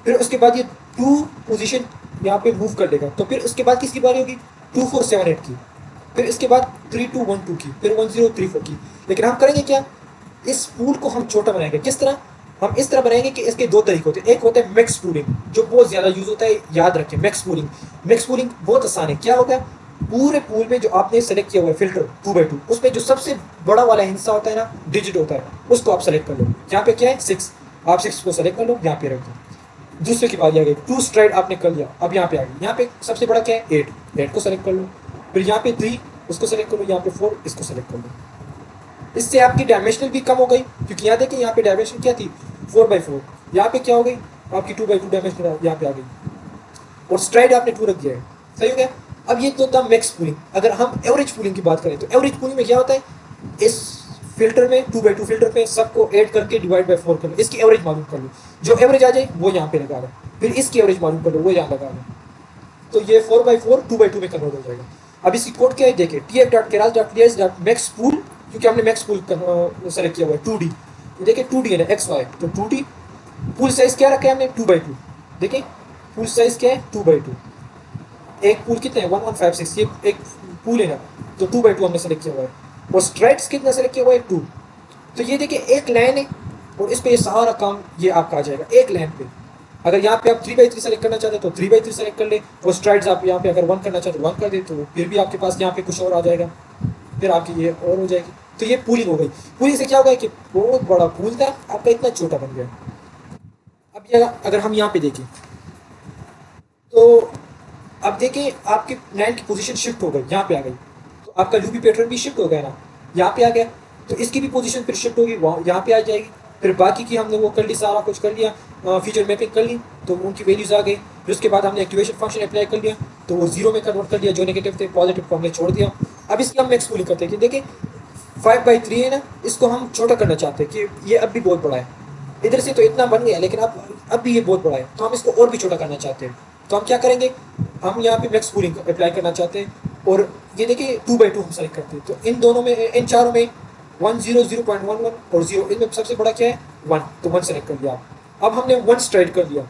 S1: फिर उसके बाद ये 2 पोजीशन यहाँ पे मूव कर लेगा, तो फिर उसके बाद किसकी बारी होगी, 2478 की, फिर इसके बाद 3212 की, फिर 1034 की। लेकिन हम करेंगे क्या, इस पूल को हम छोटा बनाएंगे। किस तरह, हम इस तरह बनाएंगे कि इसके दो तरीके होते हैं। एक होता है मिक्स पूलिंग, जो बहुत ज़्यादा यूज़ होता है, याद रखें मिक्स पूलिंग। मिक्स पूलिंग बहुत आसान है। क्या होगा, पूरे पूल में जो आपने सेलेक्ट किया हुआ है फिल्टर 2x2, उसमें जो सबसे बड़ा वाला हिस्सा होता है ना, डिजिट होता है, उसको आप सेलेक्ट कर लो। यहाँ पे क्या है 6, आप 6 को सेलेक्ट कर लो, यहाँ पे रख दो। दूसरे की बात आ गई, 2 स्ट्राइड आपने कर लिया, अब यहाँ पे आ गई। यहाँ पे सबसे बड़ा क्या है 8 को सेलेक्ट कर लो, फिर यहाँ पे 3 उसको सेलेक्ट कर लो, यहाँ पे 4 इसको सेलेक्ट कर लो। इससे आपकी डायमेंशनल भी कम हो गई, क्योंकि यहाँ देखिए यहाँ पे डायमेंशन क्या थी 4x4, यहाँ पे क्या हो गई आपकी 2x2 डायमेंशन यहाँ पे आ गई, और स्ट्राइड आपने 2 रख दिया है। सही हो गया। अब ये तो था मैक्स पूलिंग। अगर हम एवरेज पूलिंग की बात करें, तो एवरेज पूलिंग में क्या होता है, इस फिल्टर में 2x2 फिल्टर पे सबको ऐड करके डिवाइड बाय 4 कर लो, इसकी एवरेज मालूम कर लो, जो एवरेज आ जाए वो यहाँ पे लगा लो, फिर इसकी एवरेज मालूम कर लो, वो यहाँ लगा लो, तो ये 4x4 2x2 में कन्वर्ट हो जाएगा। अब इसकी कोड क्या है, देखिए tf.keras.layers.maxpool, क्योंकि हमने मैक्स पूल सेलेक्ट किया हुआ है 2D। देखिए 2D है ना, XY, तो 2D पूल साइज क्या रखा है हमने 2x2। देखिए पूल साइज क्या है 2x2। एक पूल कितना है 1156, ये एक पूल है ना, तो 2x2 हमने सेलेक्ट किया हुआ है। और स्ट्राइड्स कितना सेलेक्ट किया हुआ है 2। तो ये देखिए एक लाइन है, और इस पे ये सारा काम ये आपका आ जाएगा एक लाइन पे। अगर यहाँ पे आप 3x3 सेलेक्ट करना चाहते हो तो 3x3 सेलेक्ट कर ले, और स्ट्राइड्स आप यहाँ पे अगर 1 करना चाहते हो 1 कर दे, तो फिर भी आपके पास यहाँ पे कुछ और आ जाएगा, फिर आपकी ये और हो जाएगी। तो ये पूलिंग हो गई। पूलिंग से क्या होगा कि बहुत बड़ा पूल था आपका इतना छोटा बन गया। अब ये अगर हम यहाँ पे देखें, तो अब देखिए आपकी लाइन की पोजीशन शिफ्ट हो गई, यहाँ पे आ गई, तो आपका लूपी पैटर्न भी शिफ्ट हो गया ना, यहाँ पे आ गया, तो इसकी भी पोजीशन फिर शिफ्ट होगी, वहाँ यहाँ पे आ जाएगी। फिर बाकी की हमने वो कर ली, सारा कुछ कर लिया, फीचर मैपिंग कर ली, तो उनकी वैल्यूज़ आ गई। फिर उसके बाद हमने एक्टिवेशन फंक्शन अप्लाई कर लिया, तो वो 0 में कन्वर्ट कर दिया, जो नेगेटिव थे पॉजिटिव को हमने छोड़ दिया। अब इसकी हम मैक्स पूलिंग करते हैं कि देखिए 5/3 है ना, इसको हम छोटा करना चाहते हैं कि ये अब भी बहुत बड़ा है, इधर से तो इतना बन गया, लेकिन अब भी ये बहुत बड़ा है, तो हम इसको और भी छोटा करना चाहते हैं। तो हम क्या करेंगे, हम यहाँ पे मैक्स पूलिंग अप्लाई करना चाहते हैं, और ये देखिए 2x2 हम सेलेक्ट करते हैं। तो इन दोनों में, इन चारों में 1 0 0.11 और 0, इनमें सबसे बड़ा क्या है 1, तो 1 सेलेक्ट कर दिया। अब हमने 1 स्ट्राइड कर दिया,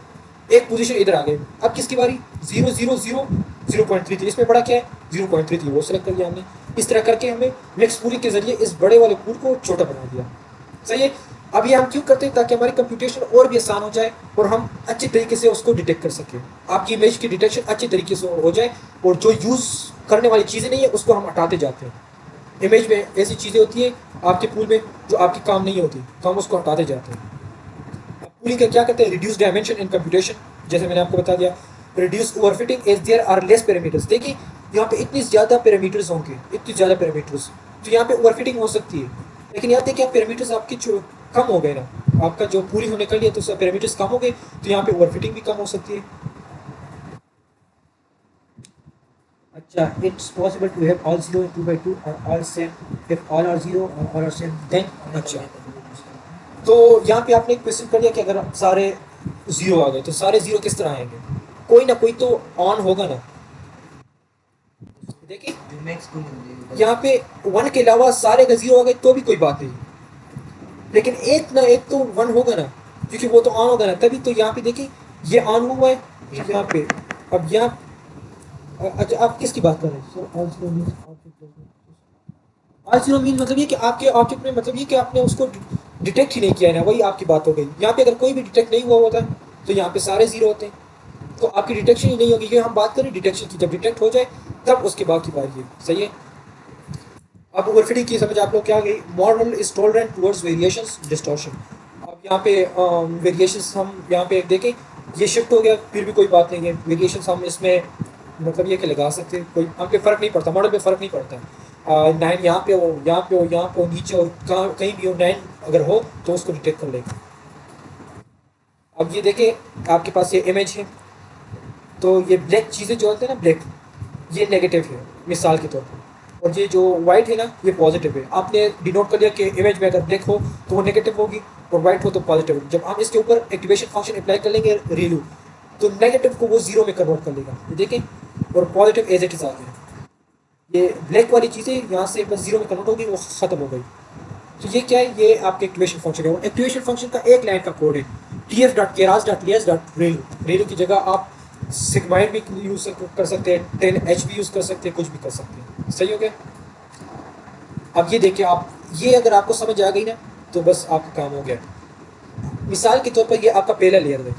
S1: एक पोजीशन इधर आ गई। अब किसकी बारी 0 0 0 0.33, इसमें बड़ा क्या है 0.33, वो सेलेक्ट कर दिया हमने। इस तरह करके हमने मैक्स पूलिंग के जरिए इस बड़े वाले पूल को छोटा बना दिया। सही है। अब ये हम क्यों करते हैं, ताकि हमारी कंप्यूटेशन और भी आसान हो जाए, और हम अच्छे तरीके से उसको डिटेक्ट कर सकें, आपकी इमेज की डिटेक्शन अच्छे तरीके से हो जाए, और जो यूज़ करने वाली चीज़ें नहीं है उसको हम हटाते जाते हैं। इमेज में ऐसी चीज़ें होती है आपके पूल में जो आपकी काम नहीं होती, तो हम उसको हटाते जाते हैं। अब पूलिंग का क्या करते हैं, रिड्यूस डायमेंशन इन कंप्यूटेशन, जैसे मैंने आपको बता दिया। Reduce overfitting as there are less parameters. देखिए यहाँ पे इतनी ज़्यादा पैरामीटर्स होंगे, इतनी ज़्यादा पैरामीटर्स, तो यहाँ पे ओवरफिटिंग हो सकती है। लेकिन यहाँ देखिए पैरामीटर्स आपकी कम हो गए ना, आपका जो पूरी होने के लिए, तो पैरामीटर्स कम हो गए, तो यहाँ पे ओवरफिटिंग भी कम हो सकती है। अच्छा, it's possible to have all 0 in 2 by 2 और all same if all are 0 और ऑल आर सेम देन। अच्छा, तो यहाँ पे आपने एक क्वेश्चन कर दिया कि अगर सारे 0 आ गए तो सारे 0 किस तरह आएंगे? कोई ना कोई तो ऑन होगा ना। देखिए यहाँ पे 1 के अलावा सारे अगर 0 आ गए तो भी कोई बात नहीं, लेकिन एक ना एक तो 1 होगा ना, क्योंकि वो तो ऑन होगा ना, तभी तो यहाँ पे देखिए ये ऑन हुआ है यहाँ पे। अब यहाँ अच्छा, आप किसकी बात कर रहे हैं? सर ऑल जीरो मीन मतलब ये कि आपके ऑब्जेक्ट में मतलब ये कि आपने उसको डिटेक्ट ही नहीं किया है ना, वही आपकी बात हो गई। यहाँ पे अगर कोई भी डिटेक्ट नहीं हुआ होता तो यहाँ पे सारे 0 होते हैं, तो आपकी डिटेक्शन ही नहीं होगी। ये हम बात करें डिटेक्शन की, जब डिटेक्ट हो जाए तब उसके बाद की बात। ये सही है। अब ओवरफिटिंग की समझ आप लोग क्या आ गई? Model is tolerant towards variations distortion. अब यहाँ पे वेरिएशंस हम यहाँ पे देखें, ये शिफ्ट हो गया फिर भी कोई बात नहीं है। वेरिएशंस हम इसमें मतलब ये कि लगा सकते हैं, कोई हम पे फ़र्क नहीं पड़ता, मॉडल पे फ़र्क नहीं पड़ता। 9 यहाँ पे हो, यहाँ पे हो, यहाँ पे हो, नीचे हो, कहाँ कहीं भी हो, 9 अगर हो तो उसको डिटेक्ट कर लेगा। अब ये देखें आपके पास ये इमेज है, तो ये ब्लैक चीज़ें जो होते हैं ना ब्लैक, ये नेगेटिव है मिसाल के तौर पर, और ये जो वाइट है ना ये पॉजिटिव है। आपने डिनोट कर लिया कि इमेज में अगर ब्लैक हो तो वो नेगेटिव होगी और वाइट हो तो पॉजिटिव होगी। जब हम इसके ऊपर एक्टिवेशन फंक्शन अप्लाई कर लेंगे रिलू, तो नेगेटिव को वो 0 में कन्वर्ट कर लेगा, ये देखें, और पॉजिटिव एज इट इज आ गया। ये ब्लैक वाली चीज़ें यहाँ से बस 0 में कन्वर्ट होगी, वो ख़त्म हो गई। तो ये क्या है? ये आपके एक्टिवेशन फंक्शन है। और एक्टिवेशन फंक्शन का एक लाइन का कोड है, T F dot keras dot layers dot ReLU. ReLU की जगह आप सिग्माइड भी यूज़ कर सकते हैं, 10H भी यूज़ कर सकते हैं, कुछ भी कर सकते हैं। सही हो गया। अब ये देखिए आप, ये अगर आपको समझ आ गई ना तो बस आपका काम हो गया। मिसाल के तौर पर ये आपका पहला लेयर है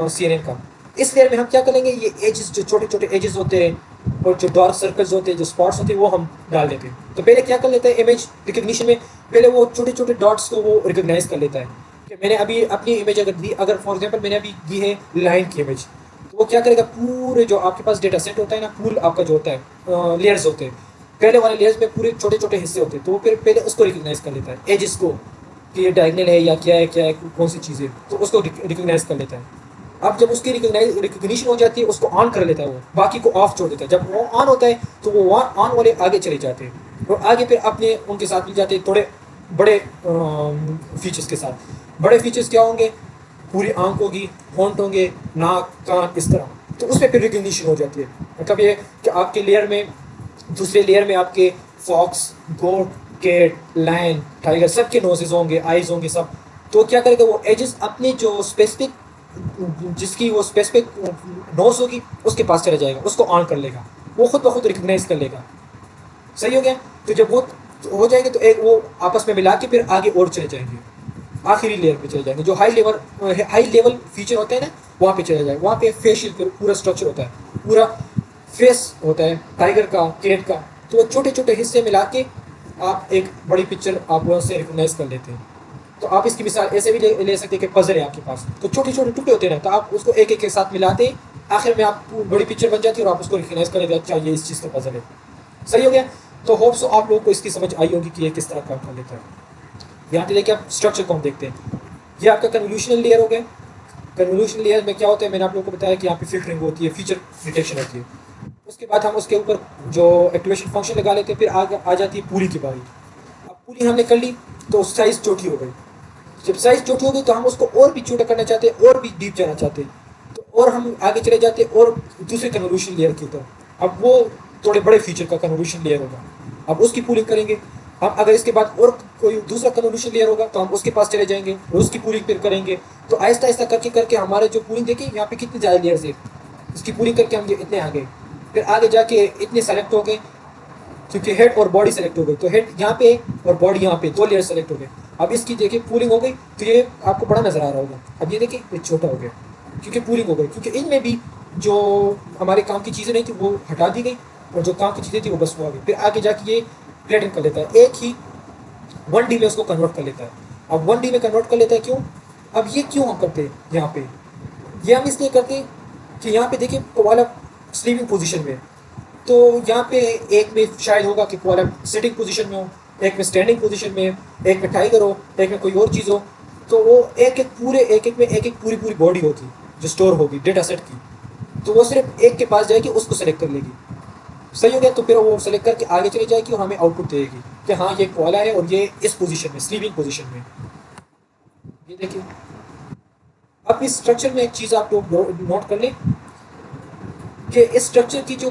S1: CNN का। इस लेयर में हम क्या करेंगे? ये एजेस, जो छोटे छोटे एजेस होते हैं और जो डार्क सर्कल्स होते हैं, जो स्पॉट्स होते हैं, वो हम डाल देते हैं। तो पहले क्या कर लेता है इमेज रिकग्निशन में? पहले वो छोटे छोटे डॉट्स को वो रिकग्नाइज कर लेता है कि मैंने अभी अपनी इमेज अगर दी, अगर फॉर एग्जांपल मैंने अभी दी है लाइन की इमेज, तो वो क्या करेगा? पूरे जो आपके पास डेटा सेट होता है ना, पूल आपका जो होता है लेयर्स होते हैं, पहले वाले लेयर्स में पूरे छोटे छोटे हिस्से होते हैं, तो वो फिर पहले उसको रिकग्नाइज कर लेता है एजेस को, कि ये डायगनल है या क्या है कौन सी चीज़ है, तो उसको रिकग्नाइज कर लेता है। अब जब उसकी रिकग्निशन हो जाती है उसको ऑन कर लेता है, वो बाकी को ऑफ छोड़ देता है। जब वो ऑन होता है तो वो ऑन वाले आगे चले जाते हैं और आगे फिर अपने उनके साथ मिल जाते हैं थोड़े बड़े फीचर्स के साथ। बड़े फीचर्स क्या होंगे? पूरी आंख होगी, होंठ होंगे, नाक, कान, इस तरह। तो उसमें फिर रिकग्निशन हो जाती है। मतलब ये कि आपके लेयर में, दूसरे लेयर में आपके फॉक्स, गोट, कैट, लायन, टाइगर सबके नोजेज होंगे, आइज होंगे सब। तो क्या करेगा? वो एजेस अपने जो स्पेसिफिक, जिसकी वो स्पेसिफिक नोज होगी उसके पास चला जाएगा, उसको ऑन कर लेगा, वो खुद ब खुद रिकग्नाइज कर लेगा। सही हो गया। तो जब वो हो जाएंगे तो एक वो आपस में मिला के फिर आगे और चले जाएंगे, आखिरी लेयर पे चले जाएंगे, जो हाई लेवल फीचर होते हैं ना, वहाँ पे चले जाएंगे। वहाँ पे फेशियल पूरा स्ट्रक्चर होता है, पूरा फेस होता है टाइगर का, कैट का। तो वो छोटे छोटे हिस्से मिला के आप एक बड़ी पिक्चर आप वहाँ से रिकग्नाइज कर लेते हैं। तो आप इसकी मिसाल ऐसे भी ले सकते हैं कि पजल है आपके पास, तो छोटे छोटे टुकड़े होते हैं, तो आप उसको एक एक के साथ मिलाते हैं, आखिर में आप बड़ी पिक्चर बन जाती है और आप उसको रिकग्नाइज कर लेते हैं, अच्छा ये इस चीज़ का पजल है। सही हो गया। तो होप सो आप लोगों को इसकी समझ आई होगी कि ये किस तरह काम कर लेता है। यहाँ पे देखिए आप स्ट्रक्चर को हम देखते हैं। ये आपका कन्वोल्यूशनल लेयर हो गया। कन्वोल्यूशनल लेयर में क्या होता है? मैंने आप लोगों को बताया कि यहाँ पे फिल्टरिंग होती है, फीचर डिटेक्शन होती है। उसके बाद हम उसके ऊपर जो एक्टिवेशन फंक्शन लगा लेते हैं, फिर आगे आ जाती है पूरी की बारी। अब पूरी हमने कर ली तो साइज़ छोटी हो गई। जब साइज़ छोटी हो गई तो हम उसको और भी छोटा करना चाहते हैं, और भी डीप जाना चाहते हैं, तो और हम आगे चले जाते हैं और दूसरे कन्वोल्यूशन लेयर की तरफ। अब वो थोड़े बड़े फीचर का कन्वोल्यूशन लेयर होगा, अब उसकी पूलिंग करेंगे हम। अगर इसके बाद और कोई दूसरा कन्वोल्यूशन लेयर होगा तो हम उसके पास चले जाएंगे और उसकी पूलिंग फिर करेंगे। तो आहिस्ता आहिस्ता करके करके हमारे जो पूलिंग देखिए यहाँ पे कितने ज़्यादा लेयर्स है, इसकी पूलिंग करके हम ये इतने आ गए। फिर आगे जाके इतने सेलेक्ट हो गए, क्योंकि हेड और बॉडी सेलेक्ट हो गई, तो हेड यहाँ पे और बॉडी यहाँ पे, 2 लेयर सेलेक्ट हो गए। अब इसकी देखिए पूलिंग हो गई, तो ये आपको बड़ा नज़र आ रहा होगा। अब ये देखिए ये छोटा हो गया क्योंकि पूलिंग हो गई, क्योंकि इनमें भी जो हमारे काम की चीज़ें नहीं थी वो हटा दी गई और जो काम की चीज़ें थी वो बस वो आ गई। फिर आगे जाके ये फ्लैटन कर लेता है, एक ही 1D में उसको कन्वर्ट कर लेता है। अब 1D में कन्वर्ट कर लेता है, क्यों? अब ये क्यों हम करते हैं यहाँ पे? ये हम इसलिए करते हैं कि यहाँ पे देखिए कोआला स्लीपिंग पोजीशन में, तो यहाँ पे एक में शायद होगा कि कोआला सिटिंग पोजीशन में हो, एक में स्टैंडिंग पोजीशन में, एक में टाइगर हो, एक में कोई और चीज़ हो। तो वो एक एक पूरे एक एक में एक एक पूरी पूरी बॉडी होगी जो स्टोर होगी डेटा सेट की, तो वो सिर्फ एक के पास जाएगी, उसको सेलेक्ट कर लेगी। सही हो गया। तो फिर वो सेलेक्ट करके आगे चली जाएगी और हमें आउटपुट देगी कि हाँ ये कोला है और ये इस पोजीशन में, स्लीपिंग पोजीशन में। ये देखिए, अब इस स्ट्रक्चर में एक चीज़ आप लोग नोट कर लें कि इस स्ट्रक्चर की जो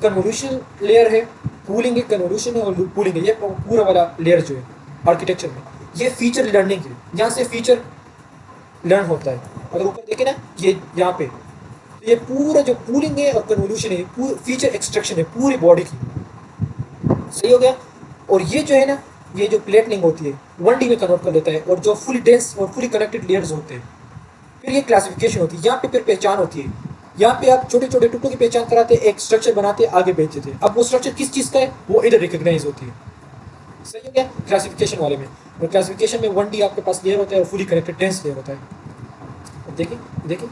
S1: कन्वोल्यूशन लेयर है, कूलिंग है, कन्वोल्यूशन है और कूलिंग है, ये पूरा वाला लेयर जो है आर्किटेक्चर में, ये फीचर लर्निंग है। यहाँ से फीचर लर्न होता है। अगर ऊपर देखें ना, ये यहाँ पे, तो ये पूरा जो कूलिंग है और कन्वोल्यूशन है, पूरी फीचर एक्सट्रैक्शन है पूरी बॉडी की। सही हो गया। और ये जो है ना, ये जो प्लेटनिंग होती है 1D में कन्वर्ट कर लेता है, और जो फुली डेंस और फुली कनेक्टेड लेयर्स होते हैं, फिर ये क्लासिफिकेशन होती है। यहाँ पे फिर पहचान होती है। यहाँ पे आप छोटे छोटे टुकड़ों की पहचान कराते, एक स्ट्रक्चर बनाते, आगे भेजते थे। अब वो स्ट्रक्चर किस चीज़ का है वो इधर रिकग्नाइज होती है। सही हो गया क्लासिफिकेशन वाले में। और क्लासिफिकेशन में 1D आपके पास लेयर होता है और फुली कनेक्टेड डेंस लेयर होता है। अब देखिए देखिए,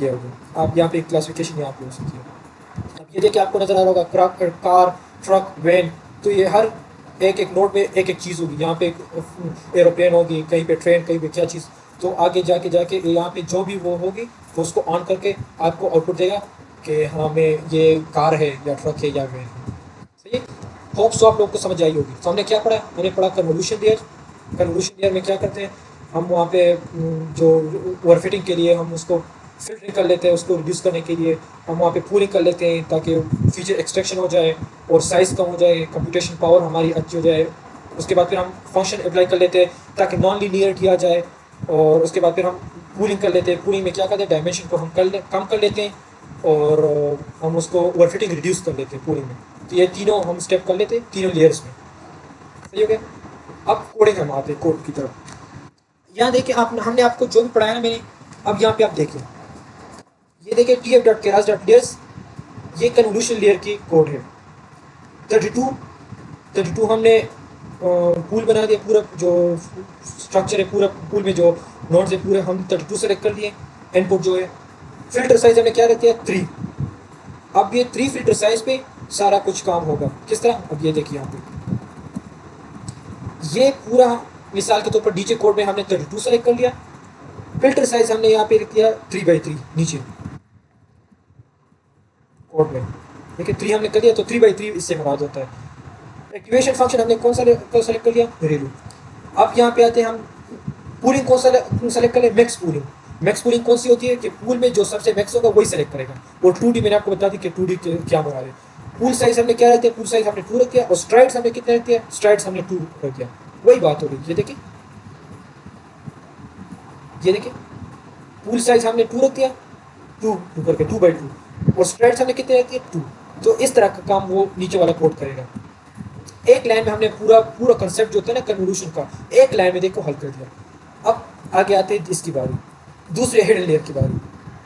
S1: ये हो गया। आप यहाँ पे क्लासिफिकेशन यहाँ पे हो सकती है। अब ये देखिए, आपको नजर आ रहा होगा कार, ट्रक, वैन। तो ये हर एक एक नोड में एक एक चीज़ होगी। यहाँ पे एरोप्लेन होगी, कहीं पे ट्रेन, कहीं पे क्या चीज़। तो आगे जाके जाके यहाँ पे जो भी वो होगी, तो उसको ऑन करके आपको आउटपुट देगा कि हमें ये कार है या ट्रक है या वैन है। सही है। होप्स तो आप लोग को समझ आई होगी। तो हमने क्या पढ़ा, हमने पढ़ा कन्वोल्यूशन लेयर। कन्वोल्यूशन लेयर में क्या करते हैं हम, वहाँ पे जो ओवरफिटिंग के लिए हम उसको फिल्टरिंग कर लेते हैं, उसको रिड्यूस करने के लिए हम वहाँ पे पूलिंग कर लेते हैं ताकि फीचर एक्सट्रैक्शन हो जाए और साइज़ कम हो जाए, कंप्यूटेशन पावर हमारी अच्छी हो जाए। उसके बाद फिर हम फंक्शन अप्लाई कर लेते हैं ताकि नॉन लीनियरिटी आ जाए। और उसके बाद फिर हम पूलिंग कर लेते हैं। पूलिंग में क्या करते हैं, डायमेंशन को हम कम कर लेते हैं और हम उसको ओवरफिटिंग रिड्यूस कर लेते हैं पूलिंग में। तो ये तीनों हम स्टेप कर लेते हैं तीनों लेयर्स में। सही हो गया। अब कोडिंग हम आते हैं कोड की तरफ। यहाँ देखिए, आप हमने आपको जो भी पढ़ाया ना मैंने, अब यहाँ पे आप देखिए, ये देखिए tf.keras.layers, ये कन्वोल्यूशन लेयर की कोड है। 32 हमने पूल बना दिया। पूरा जो स्ट्रक्चर है, पूरा पूल में जो नोड्स है पूरे हम 32 सेलेक्ट कर लिए। इनपुट जो है, फिल्टर साइज हमने क्या रख दिया 3। अब ये 3 फिल्टर साइज पे सारा कुछ काम होगा। किस तरह, अब ये देखिए यहाँ पे, ये पूरा मिसाल के तौर पर नीचे कोड में हमने 32 सेलेक्ट कर लिया। फिल्टर साइज हमने यहाँ पे रख दिया 3x3 नीचे कोड में। देखिए 3 हमने कर दिया, तो 3x3 इससे मुराद होता है। एक्टिवेशन फंक्शन हमने कौन सा सेलेक्ट कर लिया, घरेलू। अब यहाँ पे आते हैं हम, पूलिंग कौन सा सेलेक्ट कर ले, मैक्स पूलिंग। मैक्स पूलिंग कौन सी होती है कि पूल में जो सबसे मैक्स होगा वही सेलेक्ट करेगा। और 2D मैंने आपको बता दी कि 2D क्या मुराद है। पूल साइज हमने क्या रख दिया, पूल साइज हमने 2 रख दिया। और स्ट्राइड्स हमने कितने रख दिया, स्ट्राइड्स हमने 2 रख दिया। वही बात हो गई। ये देखिए, ये देखिए, पूल साइज हमने 2 रख दिया, 2 करके 2x2। और स्ट्राइड्स हमने कितने रख दिए, 2। तो इस तरह का काम वो नीचे वाला कोड करेगा। एक लाइन में हमने पूरा पूरा कंसेप्ट जो होता है ना कन्वोल्यूशन का, एक लाइन में देखो हल कर दिया। अब आगे आते हैं इसकी बारी, दूसरे हिडन लेयर की बारी,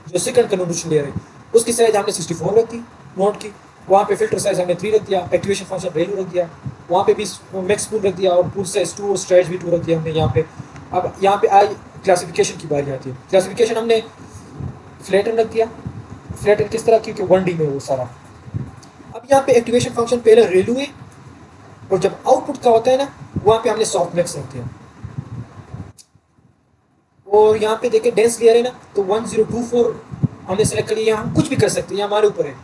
S1: जो सेकंड कन्वोल्यूशन लेयर है। उसकी साइज हमने 64 रख दी नोट की। वहाँ पे फिल्टर साइज हमने 3 रख दिया, एक्टिवेशन फंक्शन वैल्यू रख दिया, वहाँ पे भी मैक्स पूल रख दिया और पूल साइज 2 और स्ट्राइड्स भी 2 रख दिया हमने यहाँ पे। अब यहाँ पे आई क्लासिफिकेशन की बारी आती है। क्लासिफिकेशन हमने फ्लैटन रख दिया। फ्लैटन किस तरह, क्योंकि 1D में वो सारा। अब यहाँ पे एक्टिवेशन फंक्शन पहले रेलू है, और जब आउटपुट का होता है ना, वहाँ पे हमने सॉफ्ट मैक्स रख दिया। और यहाँ पे देखिए डेंस लेयर है ना, तो 1024 हमने सेलेक्ट कर लिया। हम कुछ भी कर सकते हैं, हमारे ऊपर है।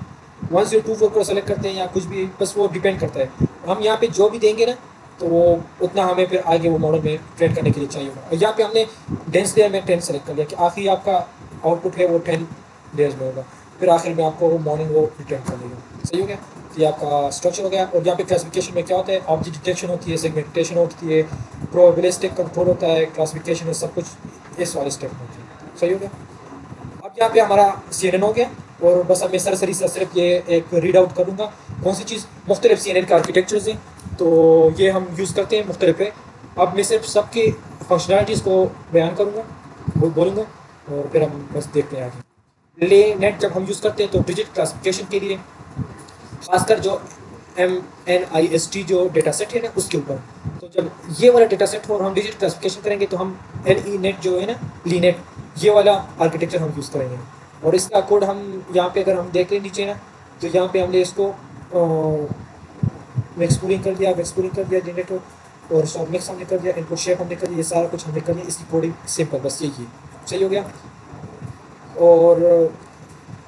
S1: 1024 को सेलेक्ट करते हैं या कुछ भी, बस वो डिपेंड करता है। हम यहाँ पे जो भी देंगे ना, तो वो उतना हमें फिर आगे वो मॉडल में ट्रेन करने के लिए चाहिए होगा। और यहाँ पे हमने डेंस लेयर में 10 सेलेक्ट कर लिया कि आखिरी आपका आउटपुट है वो 10 लेयर्स में होगा। फिर आखिर में आपको वो मॉर्निंग वो रिटर्न कर देगा। सही हो गया। ये आपका स्ट्रक्चर हो गया। और यहाँ पे क्लासिफिकेशन में क्या होता है, ऑब्जेक्ट डिटेक्शन होती है, सेगमेंटेशन होती है, प्रोबेबिलिस्टिक कंट्रोल होता है, क्लासिफिकेशन है, सब कुछ इस वाले स्टेप में होती है। सही हो गया। अब यहाँ पे हमारा CNN हो गया। और बस अब मैं सरसरी सा सिर्फ ये एक रीड आउट करूँगा कौन सी चीज़, मुख्तलिफ CNN का आर्किटेक्चर्स हैं, तो ये हम यूज़ करते हैं मुख्तलिफ है। अब मैं सिर्फ सबकी फंक्शनलिटीज़ को बयान करूँगा, वो बोलूँगा, और फिर हम बस देखते हैं आगे। ले नेट जब हम यूज़ करते हैं तो डिजिट क्लासिफिकेशन के लिए, खासकर जो MNIST जो डेटा सेट है ना उसके ऊपर। तो जब ये वाला डेटा सेट हो और हम डिजिट क्लासिफिकेशन करेंगे तो हम LE-NET जो है ना, लीनेट, ये वाला आर्किटेक्चर हम यूज़ करेंगे। और इसका कोड हम यहाँ पे अगर हम देख लें नीचे ना, तो यहाँ पे हमने इसको मैक्स पूलिंग कर दिया, जनरेटर, और सॉफ्ट मिक्स हमने कर दिया, इनपुट शेप हमने कर दिया, ये सारा कुछ हमने कर दिया। इसकी कोडिंग सिंपल, बस यही है। सही हो गया। और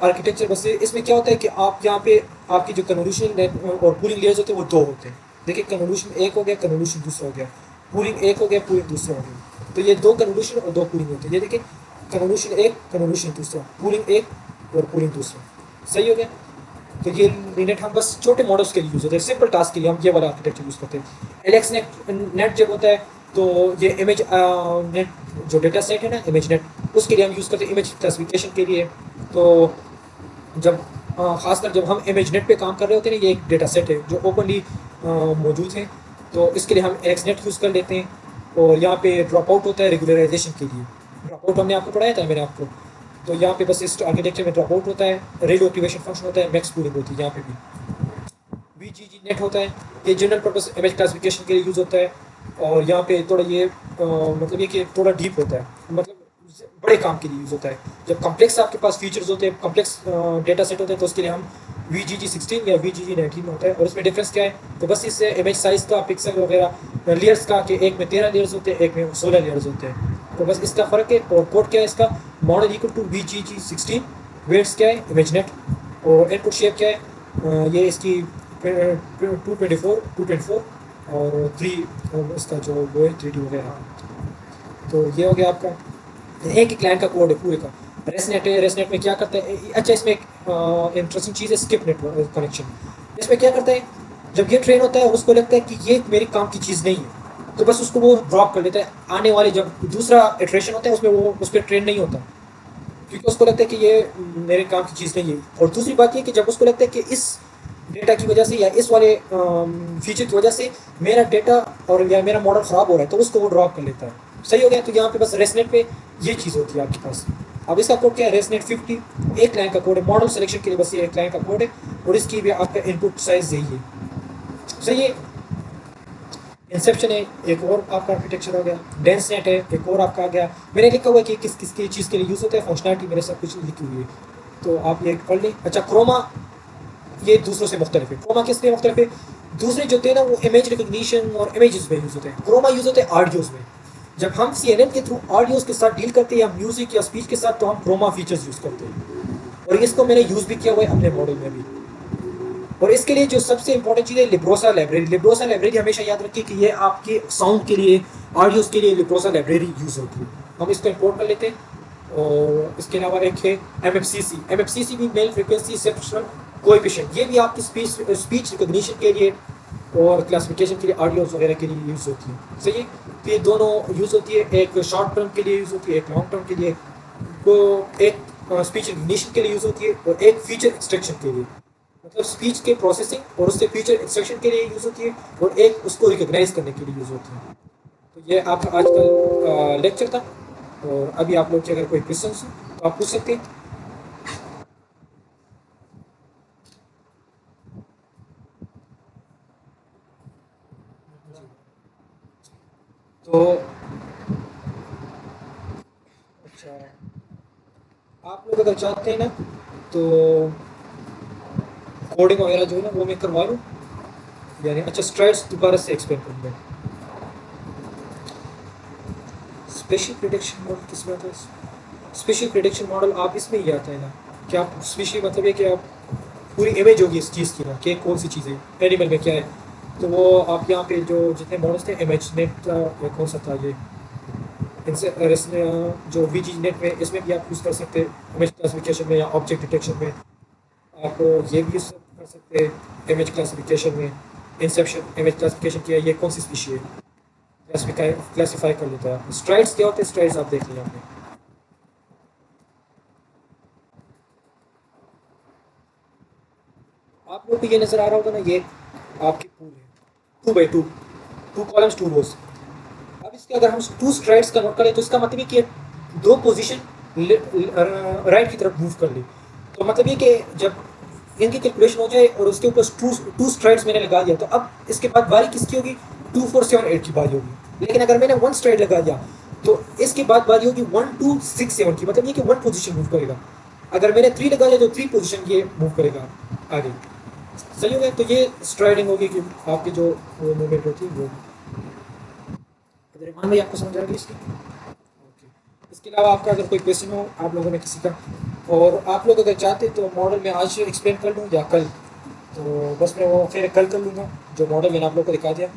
S1: आर्किटेक्चर बस इसमें क्या होता है कि आप यहाँ पे आपकी जो कन्वोल्यूशन नेट और पूलिंग लेयर्स होते हैं वो दो होते हैं। देखिए कन्वोल्यूशन एक हो गया, कन्वोल्यूशन दूसरा हो गया, पूलिंग एक हो गया, पूलिंग दूसरा हो गया। तो ये दो कन्वोल्यूशन और दो पूलिंग होते हैं। ये देखिए कन्वोल्यूशन एक, कन्वोल्यूशन दूसरा, पूलिंग एक और पूलिंग दूसरा। सही हो गया। तो ये नेट हम बस छोटे मॉडल्स के लिए यूज़ होते हैं, सिंपल टास्क के लिए हम ये वाला आर्किटेक्चर यूज़ करते हैं। एलेक्स नेट जब होता है तो ये इमेज नेट जो डेटा सेट है ना इमेज नेट, उसके लिए हम यूज़ करते हैं इमेज क्लासिफिकेशन के लिए। तो जब खासकर जब हम इमेज नेट पे काम कर रहे होते हैं ना, ये एक डेटा सेट है जो ओपनली मौजूद है, तो इसके लिए हम एलेक्स नेट यूज़ कर लेते हैं। और यहाँ पे ड्रॉप आउट होता है रेगुलराइजेशन के लिए। ड्रॉप आउट हमने आपको पढ़ाया था मैंने आपको। तो यहाँ पे बस इस आर्किटेक्चर में ड्रॉप आउट होता है, रेडियो एक्टिवेशन फंक्शन होता है, मैक्स पूलिंग होती है यहाँ पे भी। वीजीजी नेट होता है, ये जनरल पर्पस इमेज क्लासिफिकेशन के लिए यूज़ होता है। और यहाँ पे थोड़ा ये मतलब ये कि थोड़ा डीप होता है, मतलब बड़े काम के लिए यूज़ होता है। जब कम्प्लेक्स आपके पास फीचर्स होते हैं, कम्प्लेक्स डेटा सेट होते हैं, तो उसके लिए हम VGG16 या VGG19 होता है। और इसमें डिफरेंस क्या है, तो बस इससे इमेज साइज़ का, पिक्सल वगैरह लेयर्स का, कि एक में 13 लेयर्स होते हैं, एक में 16 लेयर्स होते हैं, तो बस इसका फ़र्क है। और कोड क्या है इसका, model equal to VGG16, weights क्या है इमेज नेट, और इनपुट शेप क्या है, ये इसकी 224 और 3 इसका जो वो है 3D वगैरह। तो ये हो गया आपका एक ही क्लाइंट का कोड है पूरे का। रेसनेट है, रेसनेट में क्या करता है, अच्छा इसमें एक इंटरेस्टिंग चीज़ है स्किप नेटवर्क कनेक्शन। इसमें क्या करता है, जब ये ट्रेन होता है उसको लगता है कि ये मेरे काम की चीज़ नहीं है, तो बस उसको वो ड्रॉप कर लेता है। आने वाले जब दूसरा इटरेशन होता है उसमें वो उस पर ट्रेन नहीं होता, क्योंकि उसको लगता है कि ये मेरे काम की चीज़ नहीं है। और दूसरी बात ये कि जब उसको लगता है कि इस डेटा की वजह से या इस वाले फीचर की वजह से मेरा डेटा और या मेरा मॉडल ख़राब हो रहा है, तो उसको वो ड्रॉप कर लेता है। सही हो गया। तो यहाँ पे बस रेसनेट पे ये चीज़ होती है आपके पास। अब इसका कोड क्या है, रेसनेट 50 एक लाइन का कोड है, मॉडल सिलेक्शन के लिए बस ये एक लाइन का कोड है। और इसकी भी आपका इनपुट साइज यही है। सही है। इंसेप्शन है, एक और आपका आर्किटेक्चर हो गया। डेंस नेट है, एक और आपका आ गया। मैंने लिखा हुआ है कि किस किस की चीज़ के लिए यूज़ होता है, फंक्शनलिटी मैंने सब कुछ लिखी हुई है, तो आप ये पढ़ लें। अच्छा क्रोमा, ये दूसरों से मुख्तलिफ है। क्रोमा किस लिए मुख्तलिफ है, दूसरे जो थे ना वो इमेज रिकग्निशन और इमेजेस में यूज़ होते हैं, क्रोमा यूज़ होते हैं ऑडियोज़ में। जब हम CNN के थ्रू ऑडियोज़ के साथ डील करते हैं या म्यूज़िक या स्पीच के साथ, तो हम क्रोमा फीचर्स यूज़ करते हैं। और इसको मैंने यूज़ भी किया हुआ है अपने मॉडल में भी। और इसके लिए जो सबसे इंपॉर्टेंट चीज़ है लिब्रोसा लाइब्रेरी। लिब्रोसा लाइब्रेरी हमेशा याद रखिए कि ये आपके साउंड के लिए, ऑडियोज़ के लिए लिब्रोसा लाइब्रेरी यूज़ होती है। हम इसको इंपोर्ट कर लेते हैं। और इसके अलावा एक है MFCC भी मेल फ्रिक्वेंसी सेप्शन कोएफिशिएंट, ये भी आपकी स्पीच रिकग्निशन के लिए और क्लासिफिकेशन के लिए, ऑडियोज़ वगैरह के लिए यूज़ होती है। सही है। तो ये दोनों यूज़ होती है, एक शॉर्ट टर्म के लिए यूज़ होती है, एक लॉन्ग टर्म के लिए। तो एक स्पीच रिकग्निशन के लिए यूज़ होती है और एक फीचर एक्सट्रैक्शन के लिए, मतलब स्पीच के प्रोसेसिंग और उससे फीचर एक्सट्रैक्शन के लिए यूज़ होती है, और एक उसको रिकग्नाइज करने के लिए यूज़ होती है। तो ये आपका आज का लेक्चर था। और अभी आप लोग के अगर कोई क्वेश्चन हो तो आप पूछ सकते हैं। तो अच्छा, आप लोग अगर चाहते हैं ना तो कोडिंग वगैरह जो है ना वो मैं करवा लूँ, यानी अच्छा स्ट्राइड्स दोबारा से एक्सप्लेन करूँगा। स्पेशल प्रिडिक्शन मॉडल किस में आता है, स्पेशल प्रिडिक्शन मॉडल आप इसमें ही आता है ना, कि आप स्पेशल मतलब है कि आप पूरी इमेज होगी इस चीज़ की ना, कि कौन सी चीज़ है, एनिमल में क्या है, तो वो आप यहाँ पे जो जितने मॉडल्स थे इमेज नेट या कौन सा था ये, इनसे और इसमें जो VG नेट में इसमें भी आप यूज़ कर सकते हैं इमेज क्लासिफिकेशन में या ऑब्जेक्ट डिटेक्शन में। आप ये भी यूज़ कर सकते हैं इमेज क्लासिफिकेशन में। इंसेप्शन इमेज क्लासिफिकेशन किया, ये कौन सी स्पीशी है, क्लासीफाई कर लेता है। स्ट्राइड्स क्या होते हैं, स्ट्राइड्स आप देख लें यहाँ पे। आप लोग को ये नज़र आ रहा होगा ना, ये आपकी पूल है 2x2, 2 कॉलम्स 2 रोज। अब इसके अगर हम 2 स्ट्राइड्स का नोट करें तो इसका मतलब ये कि 2 पोजीशन राइट की तरफ मूव कर ली। तो मतलब ये कि जब इनकी कैलकुलेशन हो जाए और उसके ऊपर 2 स्ट्राइड्स मैंने लगा दिया, तो अब इसके बाद बारी किसकी होगी, 2 4 7 8 की बारी होगी। लेकिन अगर मैंने 1 स्ट्राइड लगा दिया तो इसके बाद बारी होगी 1 2 6 7 की, मतलब ये कि 1 पोजीशन मूव करेगा। अगर मैंने 3 लगा दिया तो 3 पोजीशन ये मूव करेगा आगे। सही हो गया। तो ये स्ट्राइडिंग होगी कि आपकी जो मूवमेंट होती है वो। रहमान भाई आपको समझ आ रही है इसकी? ओके। इसके अलावा आपका अगर कोई क्वेश्चन हो आप लोगों में किसी का, और आप लोग अगर चाहते तो मॉडल में आज एक्सप्लेन कर लूँ या कल, तो बस मैं वो फिर कल कर लूँगा, जो मॉडल मैंने आप लोग को दिखा दिया,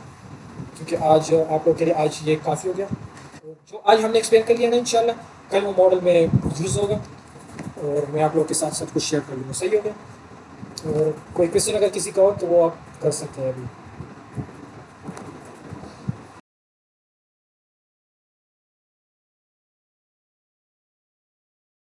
S1: क्योंकि आज आप लोग के लिए आज ये काफ़ी हो गया। और जो आज हमने एक्सप्लेन कर लिया ना, इंशाल्लाह कल वो मॉडल में यूज़ होगा और मैं आप लोग के साथ सब कुछ शेयर कर लूँगा। सही हो गया। और कोई क्वेश्चन अगर किसी का हो तो वो आप कर सकते हैं अभी।